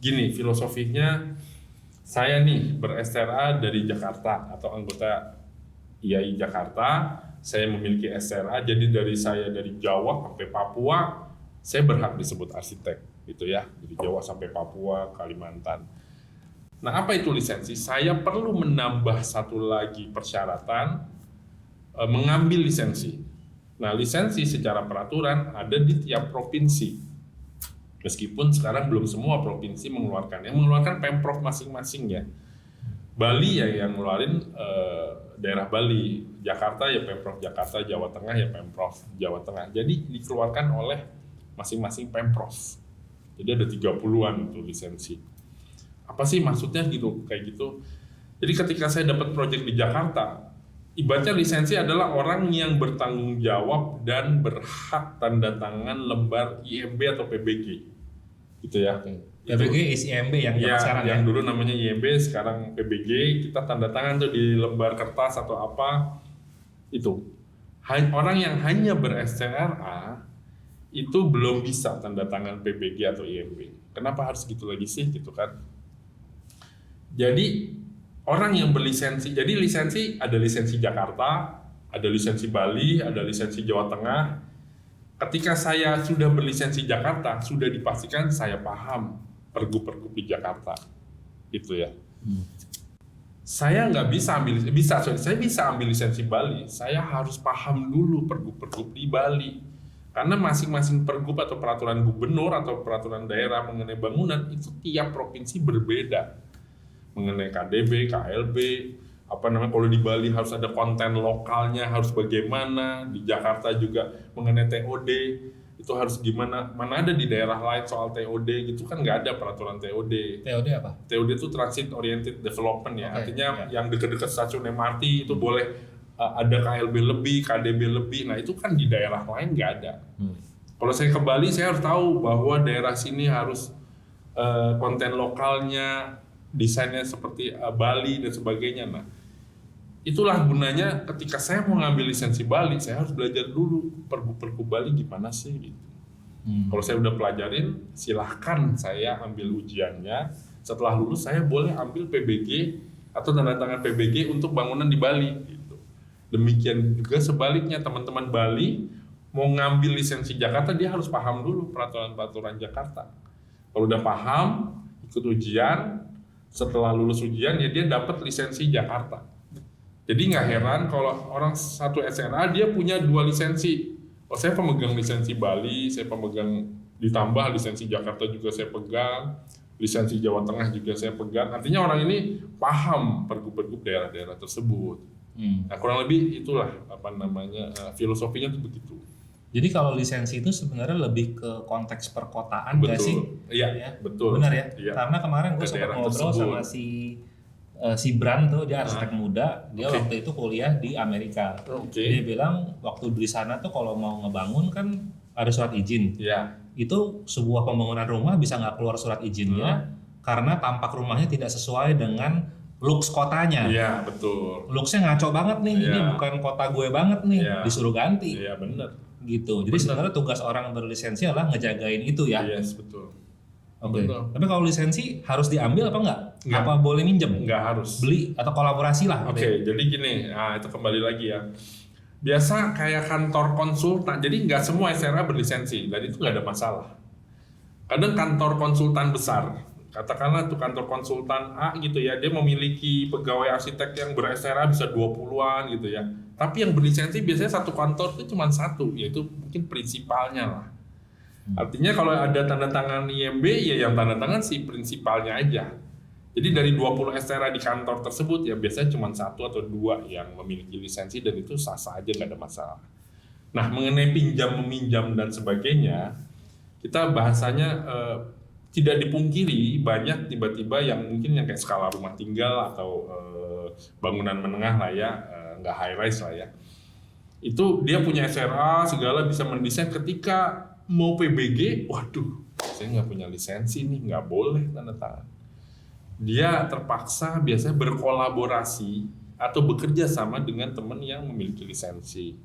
gini, filosofinya saya nih ber-SRA dari Jakarta atau anggota IAI Jakarta, saya memiliki SRA, jadi dari Jawa sampai Papua, saya berhak disebut arsitek gitu ya, dari Jawa sampai Papua, Kalimantan. Nah, apa itu lisensi? Saya perlu menambah satu lagi persyaratan mengambil lisensi. Nah, lisensi secara peraturan ada di tiap provinsi. Meskipun sekarang belum semua provinsi mengeluarkan. Yang mengeluarkan Pemprov masing-masing ya. Bali ya yang ngeluarin daerah Bali. Jakarta ya Pemprov Jakarta, Jawa Tengah ya Pemprov Jawa Tengah. Jadi dikeluarkan oleh masing-masing Pemprov. Jadi ada 30-an itu lisensi. Apa sih maksudnya gitu, kayak gitu. Jadi ketika saya dapat proyek di Jakarta, ibaratnya lisensi adalah orang yang bertanggung jawab dan berhak tanda tangan lembar IMB atau PBG, gitu ya. PBG is IMB yang sekarang yang dulu namanya IMB, sekarang PBG. Kita tanda tangan tuh di lembar kertas atau apa itu. Orang yang hanya ber-SRA itu belum bisa tanda tangan PBG atau IMB. Kenapa harus gitu lagi sih, gitu kan? Jadi orang yang berlisensi, jadi lisensi ada lisensi Jakarta, ada lisensi Bali, ada lisensi Jawa Tengah. Ketika saya sudah berlisensi Jakarta, sudah dipastikan saya paham pergub-pergub di Jakarta, gitu ya. Saya nggak bisa saya bisa ambil lisensi Bali. Saya harus paham dulu pergub-pergub di Bali, karena masing-masing pergub atau peraturan gubernur atau peraturan daerah mengenai bangunan itu tiap provinsi berbeda. Mengenai KDB, KLB, kalau di Bali harus ada konten lokalnya, harus bagaimana, di Jakarta juga mengenai TOD, itu harus gimana, mana ada di daerah lain soal TOD gitu kan, nggak ada peraturan TOD. TOD apa? TOD itu Transit Oriented Development ya, artinya yang dekat-dekat stasiun MRT itu boleh ada KLB lebih, KDB lebih, nah itu kan di daerah lain nggak ada. Kalau saya ke Bali, saya harus tahu bahwa daerah sini harus konten lokalnya, desainnya seperti Bali dan sebagainya. Nah, itulah gunanya ketika saya mau ngambil lisensi Bali, saya harus belajar dulu pergub-pergub Bali gimana sih gitu. Kalau saya udah pelajarin, silahkan saya ambil ujiannya. Setelah lulus saya boleh ambil PBG atau tanda tangan PBG untuk bangunan di Bali gitu. Demikian juga sebaliknya, teman-teman Bali mau ngambil lisensi Jakarta, dia harus paham dulu peraturan-peraturan Jakarta. Kalau udah paham, ikut ujian, setelah lulus ujian ya dia dapat lisensi Jakarta. Jadi nggak heran kalau orang satu SRA dia punya 2 lisensi. Oh, saya pemegang lisensi Bali, saya pemegang ditambah lisensi Jakarta juga saya pegang, lisensi Jawa Tengah juga saya pegang. Artinya orang ini paham pergub-pergub daerah-daerah tersebut. Nah, kurang lebih itulah filosofinya tuh begitu. Jadi kalau lisensi itu sebenarnya lebih ke konteks perkotaan nggak sih? Iya, ya? betul. Benar ya? Iya. Karena kemarin gue sempat ngobrol sama si Bran tuh, dia arsitek muda, dia waktu itu kuliah di Amerika. Dia bilang waktu di sana tuh kalau mau ngebangun kan ada surat izin. Iya. Itu sebuah pembangunan rumah bisa nggak keluar surat izinnya karena tampak rumahnya tidak sesuai dengan looks kotanya. Iya, betul. Looksnya ngaco banget nih, ini bukan kota gue banget nih, disuruh ganti. Iya, benar. Gitu. Jadi sebenarnya tugas orang berlisensi adalah ngejagain itu ya. Yes, betul. Oke. Tapi kalau lisensi harus diambil apa enggak? Apa boleh minjem? Enggak harus. Beli atau kolaborasi lah. Oke, jadi gini, itu kembali lagi ya. Biasa kayak kantor konsultan, jadi nggak semua SRA berlisensi, dan itu nggak ada masalah. Kadang kantor konsultan besar, katakanlah tuh kantor konsultan A gitu ya, dia memiliki pegawai arsitek yang ber-SRA bisa 20-an gitu ya. Tapi yang berlisensi biasanya satu kantor itu cuma satu, yaitu mungkin prinsipalnya lah. Artinya kalau ada tanda tangan IMB, ya yang tanda tangan si prinsipalnya aja. Jadi dari 20 STRA di kantor tersebut ya biasanya cuma 1 atau 2 yang memiliki lisensi dan itu sah-sah aja, nggak ada masalah. Nah, mengenai pinjam meminjam dan sebagainya, kita bahasanya tidak dipungkiri banyak tiba-tiba yang mungkin yang kayak skala rumah tinggal atau bangunan menengah lah ya, nggak high rise lah ya. Itu dia punya SRA segala bisa mendesain, ketika mau PBG, waduh, saya nggak punya lisensi nih, nggak boleh tanda tangan. Dia terpaksa biasanya berkolaborasi atau bekerja sama dengan teman yang memiliki lisensi.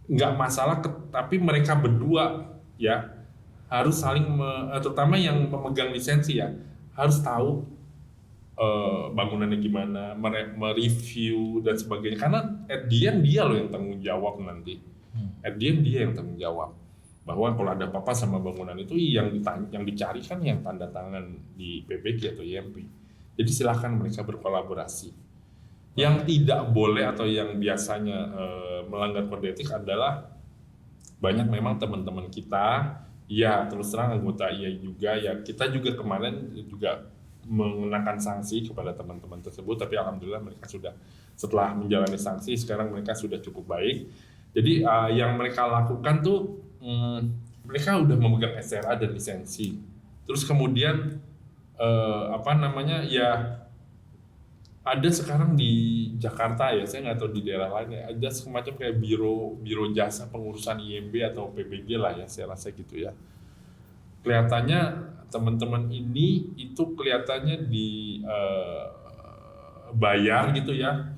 Nggak masalah, tapi mereka berdua ya harus saling, terutama yang memegang lisensi ya, harus tahu bangunannya gimana, mereview dan sebagainya. Karena at the end dia loh yang tanggung jawab nanti. At the end dia yang tanggung jawab. Bahwa kalau ada apa-apa sama bangunan itu yang dicari kan yang tanda tangan di PBG atau IMP. Jadi silakan mereka berkolaborasi. Yang tidak boleh atau yang biasanya melanggar kode etik adalah banyak memang teman-teman kita, ya terus terang anggota IAI juga, ya kita juga kemarin juga mengenakan sanksi kepada teman-teman tersebut, tapi alhamdulillah mereka sudah, setelah menjalani sanksi sekarang mereka sudah cukup baik. Jadi yang mereka lakukan tuh mereka udah memegang SRA dan lisensi, terus kemudian ya ada sekarang di Jakarta ya, saya nggak tahu di daerah lain ya, ada semacam kayak biro jasa pengurusan IMB atau PBG lah ya, saya rasa gitu ya. Kelihatannya teman-teman ini itu kelihatannya bayar gitu ya,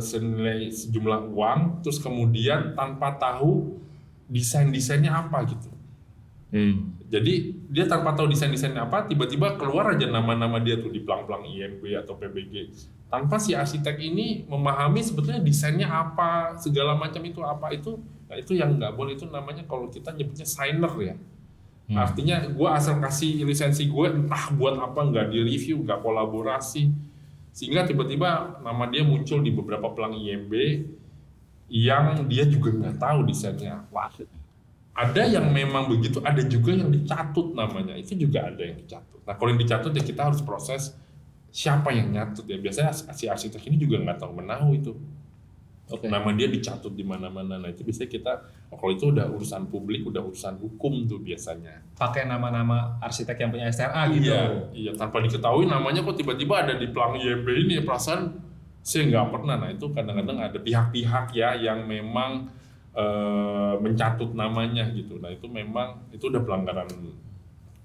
senilai sejumlah uang, terus kemudian tanpa tahu desainnya apa gitu. Jadi dia tanpa tahu desainnya apa, tiba-tiba keluar aja nama-nama dia tuh di pelang-pelang IMB atau PBG, tanpa si arsitek ini memahami sebetulnya desainnya apa, segala macam itu apa itu. Nah itu yang nggak boleh, itu namanya kalau kita nyebutnya signer ya. Artinya gue asal kasih lisensi gue entah buat apa, nggak di-review, nggak kolaborasi, sehingga tiba-tiba nama dia muncul di beberapa pelang IMB yang dia juga nggak tahu desainnya apa. Ada yang memang begitu, ada juga yang dicatut namanya, itu juga ada yang dicatut. Nah kalau yang dicatut ya kita harus proses siapa yang nyatut ya. Biasanya si arsitek ini juga nggak tahu menahu itu. Nama dia dicatut di mana-mana. Nah itu biasanya kita, kalau itu udah urusan publik, udah urusan hukum tuh biasanya. Pakai nama-nama arsitek yang punya STRA gitu. Iya, tanpa diketahui namanya kok tiba-tiba ada di pelang IMB ini, perasaan saya nggak pernah. Nah itu kadang-kadang ada pihak-pihak ya yang memang mencatut namanya gitu. Nah itu memang itu udah pelanggaran,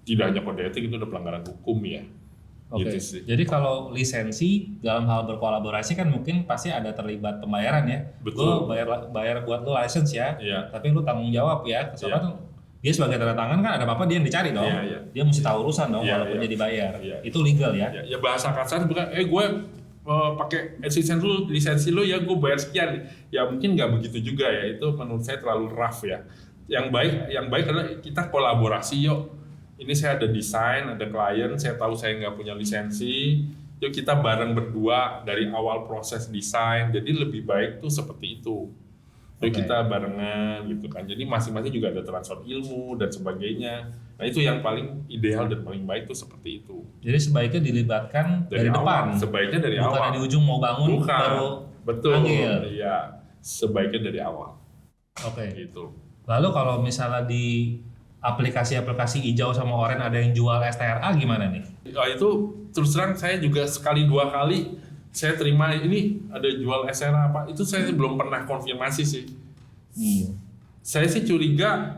tidak hanya kode etik, itu udah pelanggaran hukum ya. Oke. Gitu sih. Jadi kalau lisensi dalam hal berkolaborasi kan mungkin pasti ada terlibat pembayaran ya. Betul. Lu bayar buat lu license ya. Iya. Tapi lu tanggung jawab ya. Soalnya dia sebagai tanda tangan kan ada apa-apa dia yang dicari dong. Iya. Dia mesti tahu urusan dong walaupun dia dibayar. Itu legal ya. Ya bahasa kasar bukan gue pakai lisensi lu ya gue bayar sekian. Ya mungkin nggak begitu juga ya, itu menurut saya terlalu rough ya. Yang baik adalah kita kolaborasi yuk. Ini saya ada desain, ada klien, saya tahu saya nggak punya lisensi, yuk kita bareng berdua dari awal proses desain. Jadi lebih baik tuh seperti itu. Yuk kita barengan gitu kan. Jadi masing-masing juga ada transfer ilmu dan sebagainya. Nah itu yang paling ideal dan paling baik tuh seperti itu. Jadi sebaiknya dilibatkan dari depan. Sebaiknya dari bukan awal. Bukan di ujung mau bangun baru betul. Panggil. Iya, sebaiknya dari awal. Gitu. Lalu kalau misalnya di aplikasi-aplikasi hijau sama oren ada yang jual STRA gimana nih? Itu terus terang saya juga sekali dua kali saya terima ini ada jual STRA apa, itu saya belum pernah konfirmasi sih. Saya sih curiga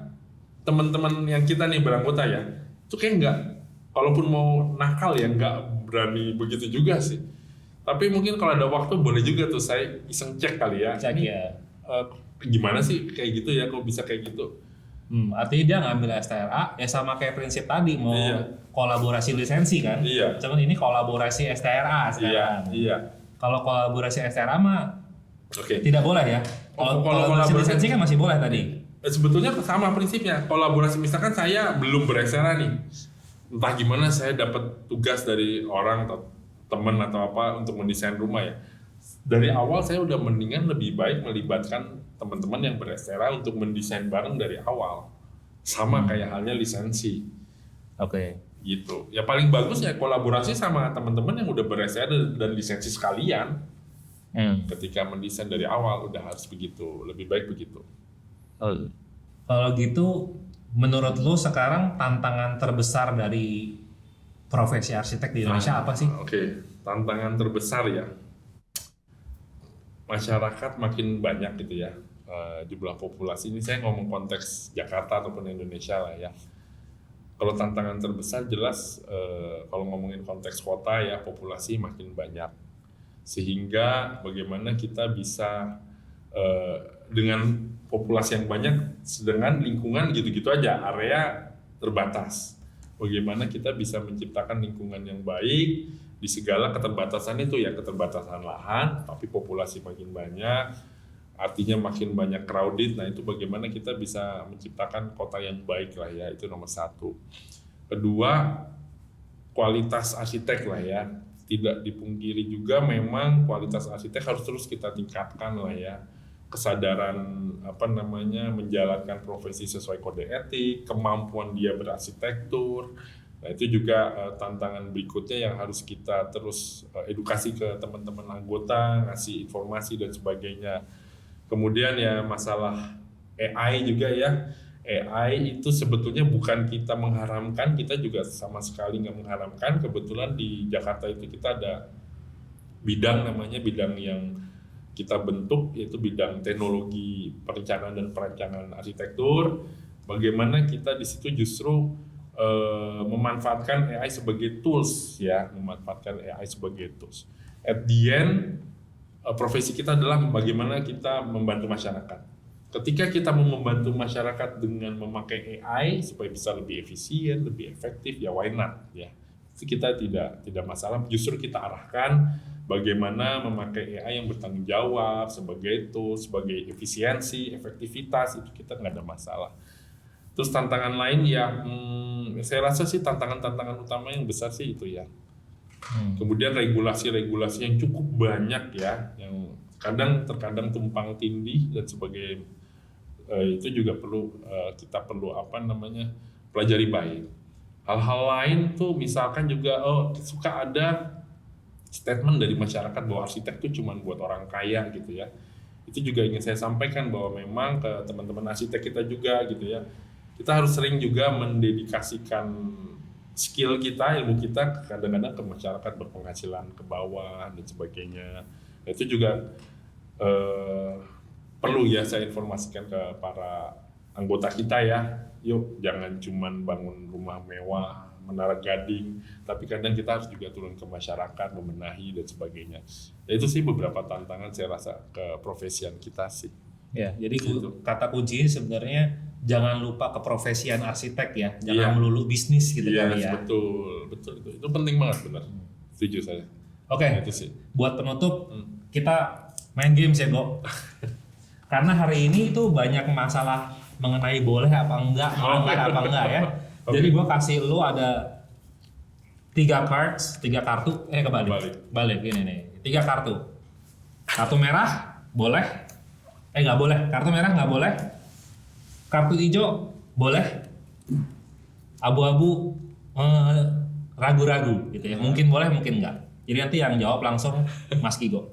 teman-teman yang kita nih beranggota ya, itu kayak nggak, kalaupun mau nakal ya nggak berani begitu juga sih. Tapi mungkin kalau ada waktu boleh juga tuh saya iseng cek kali ya. Cek ya. Gimana sih kayak gitu ya, kok bisa kayak gitu? Artinya dia ngambil STRA ya sama kayak prinsip tadi mau kolaborasi lisensi kan. Cuman ini kolaborasi STRA sekarang. Kalau kolaborasi STRA mah tidak boleh ya. Kalau kolaborasi lisensi kan masih boleh tadi. Sebetulnya sama prinsipnya. Kolaborasi misalkan saya belum ber-STRA nih, entah gimana saya dapat tugas dari orang atau teman atau apa untuk mendesain rumah ya. Dari awal saya udah mendingan lebih baik melibatkan teman-teman yang ber-STRA untuk mendesain bareng dari awal. Sama kayak halnya lisensi. gitu. Ya paling bagus ya kolaborasi sama teman-teman yang udah ber-SEA dan lisensi sekalian. Ketika mendesain dari awal udah harus begitu, lebih baik begitu. Kalau gitu, menurut lu sekarang tantangan terbesar dari profesi arsitek di Indonesia apa sih? Oke, tantangan terbesar ya. Masyarakat makin banyak gitu ya, jumlah populasi ini saya ngomong konteks Jakarta ataupun Indonesia lah ya. Kalau tantangan terbesar jelas kalau ngomongin konteks kota ya populasi makin banyak. Sehingga bagaimana kita bisa dengan populasi yang banyak dengan lingkungan gitu-gitu aja, area terbatas. Bagaimana kita bisa menciptakan lingkungan yang baik di segala keterbatasan itu ya, keterbatasan lahan, tapi populasi makin banyak, artinya makin banyak crowded. Nah itu bagaimana kita bisa menciptakan kota yang baik lah ya, itu nomor satu. Kedua, kualitas arsitek lah ya. Tidak dipungkiri juga memang kualitas arsitek harus terus kita tingkatkan lah ya. Kesadaran menjalankan profesi sesuai kode etik, kemampuan dia berarsitektur. Nah itu juga tantangan berikutnya yang harus kita terus edukasi ke teman-teman anggota, ngasih informasi dan sebagainya. Kemudian ya masalah AI juga ya. AI itu sebetulnya bukan kita mengharamkan, kita juga sama sekali nggak mengharamkan. Kebetulan di Jakarta itu kita ada bidang yang kita bentuk, yaitu bidang teknologi perencanaan dan perancangan arsitektur. Bagaimana kita di situ justru memanfaatkan AI sebagai tools ya, At the end, profesi kita adalah bagaimana kita membantu masyarakat. Ketika kita mau membantu masyarakat dengan memakai AI supaya bisa lebih efisien, lebih efektif, ya why not ya. Itu kita tidak masalah, justru kita arahkan bagaimana memakai AI yang bertanggung jawab sebagai tools, sebagai efisiensi, efektivitas, itu kita nggak ada masalah. Terus tantangan lain ya, saya rasa sih tantangan utama yang besar sih itu ya. Kemudian regulasi-regulasi yang cukup banyak ya, yang terkadang tumpang tindih dan sebagainya. Itu juga kita perlu pelajari baik. Hal-hal lain tuh misalkan juga suka ada statement dari masyarakat bahwa arsitek itu cuma buat orang kaya gitu ya. Itu juga ingin saya sampaikan bahwa memang ke teman-teman arsitek kita juga gitu ya. Kita harus sering juga mendedikasikan skill kita, ilmu kita kadang-kadang ke masyarakat berpenghasilan ke bawah dan sebagainya. Itu juga perlu ya saya informasikan ke para anggota kita ya. Yuk jangan cuman bangun rumah mewah, menara gading, tapi kadang kita harus juga turun ke masyarakat, membenahi dan sebagainya. Ya, itu sih beberapa tantangan saya rasa ke profesian kita sih. Ya, jadi kata kuncinya sebenarnya jangan lupa keprofesian arsitek ya, jangan melulu bisnis gitu kali ya. Betul itu penting banget, benar. Setuju saya. Oke. Itu sih. Buat penutup kita main games ya, Go. Karena hari ini itu banyak masalah mengenai boleh apa enggak, melanggar apa enggak ya. Jadi gue kasih lu ada 3 kartu, kebalik ini nih. 3 kartu. Kartu merah boleh, nggak boleh. Kartu merah nggak boleh. Kartu hijau boleh. Abu-abu ragu-ragu gitu ya. Mungkin boleh, mungkin enggak. Jadi nanti yang jawab langsung Mas Kigo.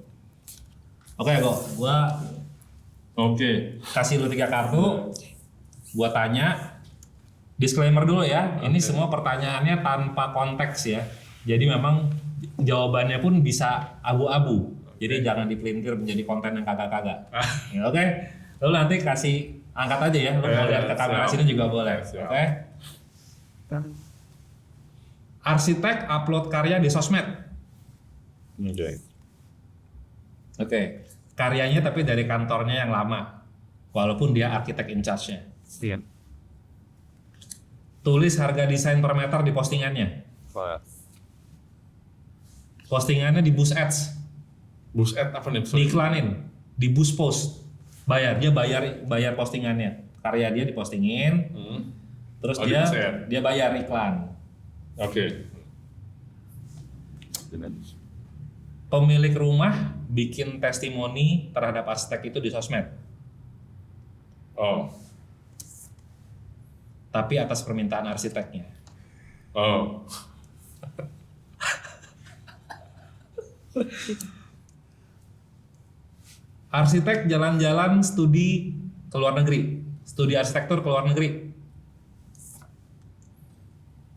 Oke, gua kasih lu 3 kartu. Gua tanya. Disclaimer dulu ya, ini semua pertanyaannya tanpa konteks ya. Jadi memang jawabannya pun bisa abu-abu. Jadi jangan dipelintir menjadi konten yang kagak-kagak. Oke. Lalu nanti kasih angkat aja ya, lu mau lihat ke kamera sini juga boleh. Oke. Arsitek upload karya di sosmed. Oke. Karyanya tapi dari kantornya yang lama. Walaupun dia arsitek in charge-nya. Siap. Tulis harga desain per meter di postingannya. Postingannya di Boost Ads. Boost Ads apa nih? Diiklanin di Boost Post. Dia bayar postingannya. Karya dia dipostingin. Terus dia bayar iklan. Oke. Pemilik rumah bikin testimoni terhadap arsitek itu di sosmed. Tapi atas permintaan arsiteknya. Oh, Arsitek jalan-jalan studi ke luar negeri, studi arsitektur ke luar negeri.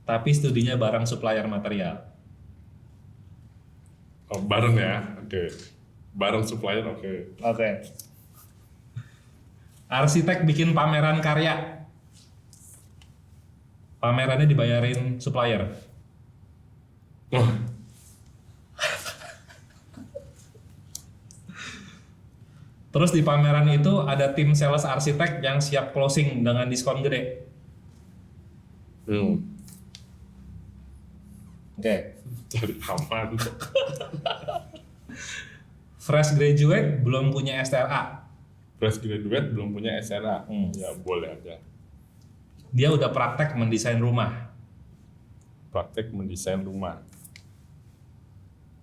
Tapi studinya bareng supplier material. oh bareng ya, oke. Bareng supplier, oke. Oke. Arsitek bikin pameran karya. Pamerannya dibayarin supplier. Oh, Terus di pameran itu ada tim sales arsitek yang siap closing dengan diskon gede. Oke. cari aman. Fresh graduate belum punya STRA. Fresh graduate belum punya SRA. Hmm. Ya boleh aja. Dia udah praktek mendesain rumah. Praktek mendesain rumah.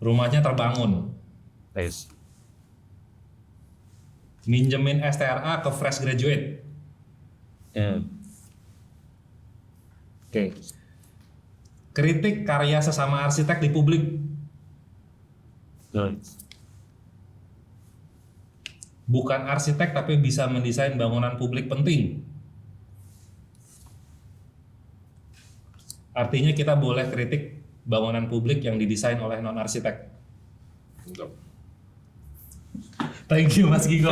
Rumahnya terbangun. Nice. Minjemin STRA ke fresh graduate. Oke. Kritik karya sesama arsitek di publik. Nice. Bukan arsitek tapi bisa mendesain bangunan publik penting. Artinya kita boleh kritik bangunan publik yang didesain oleh non-arsitek. Mantap. Thank you Mas Gigo.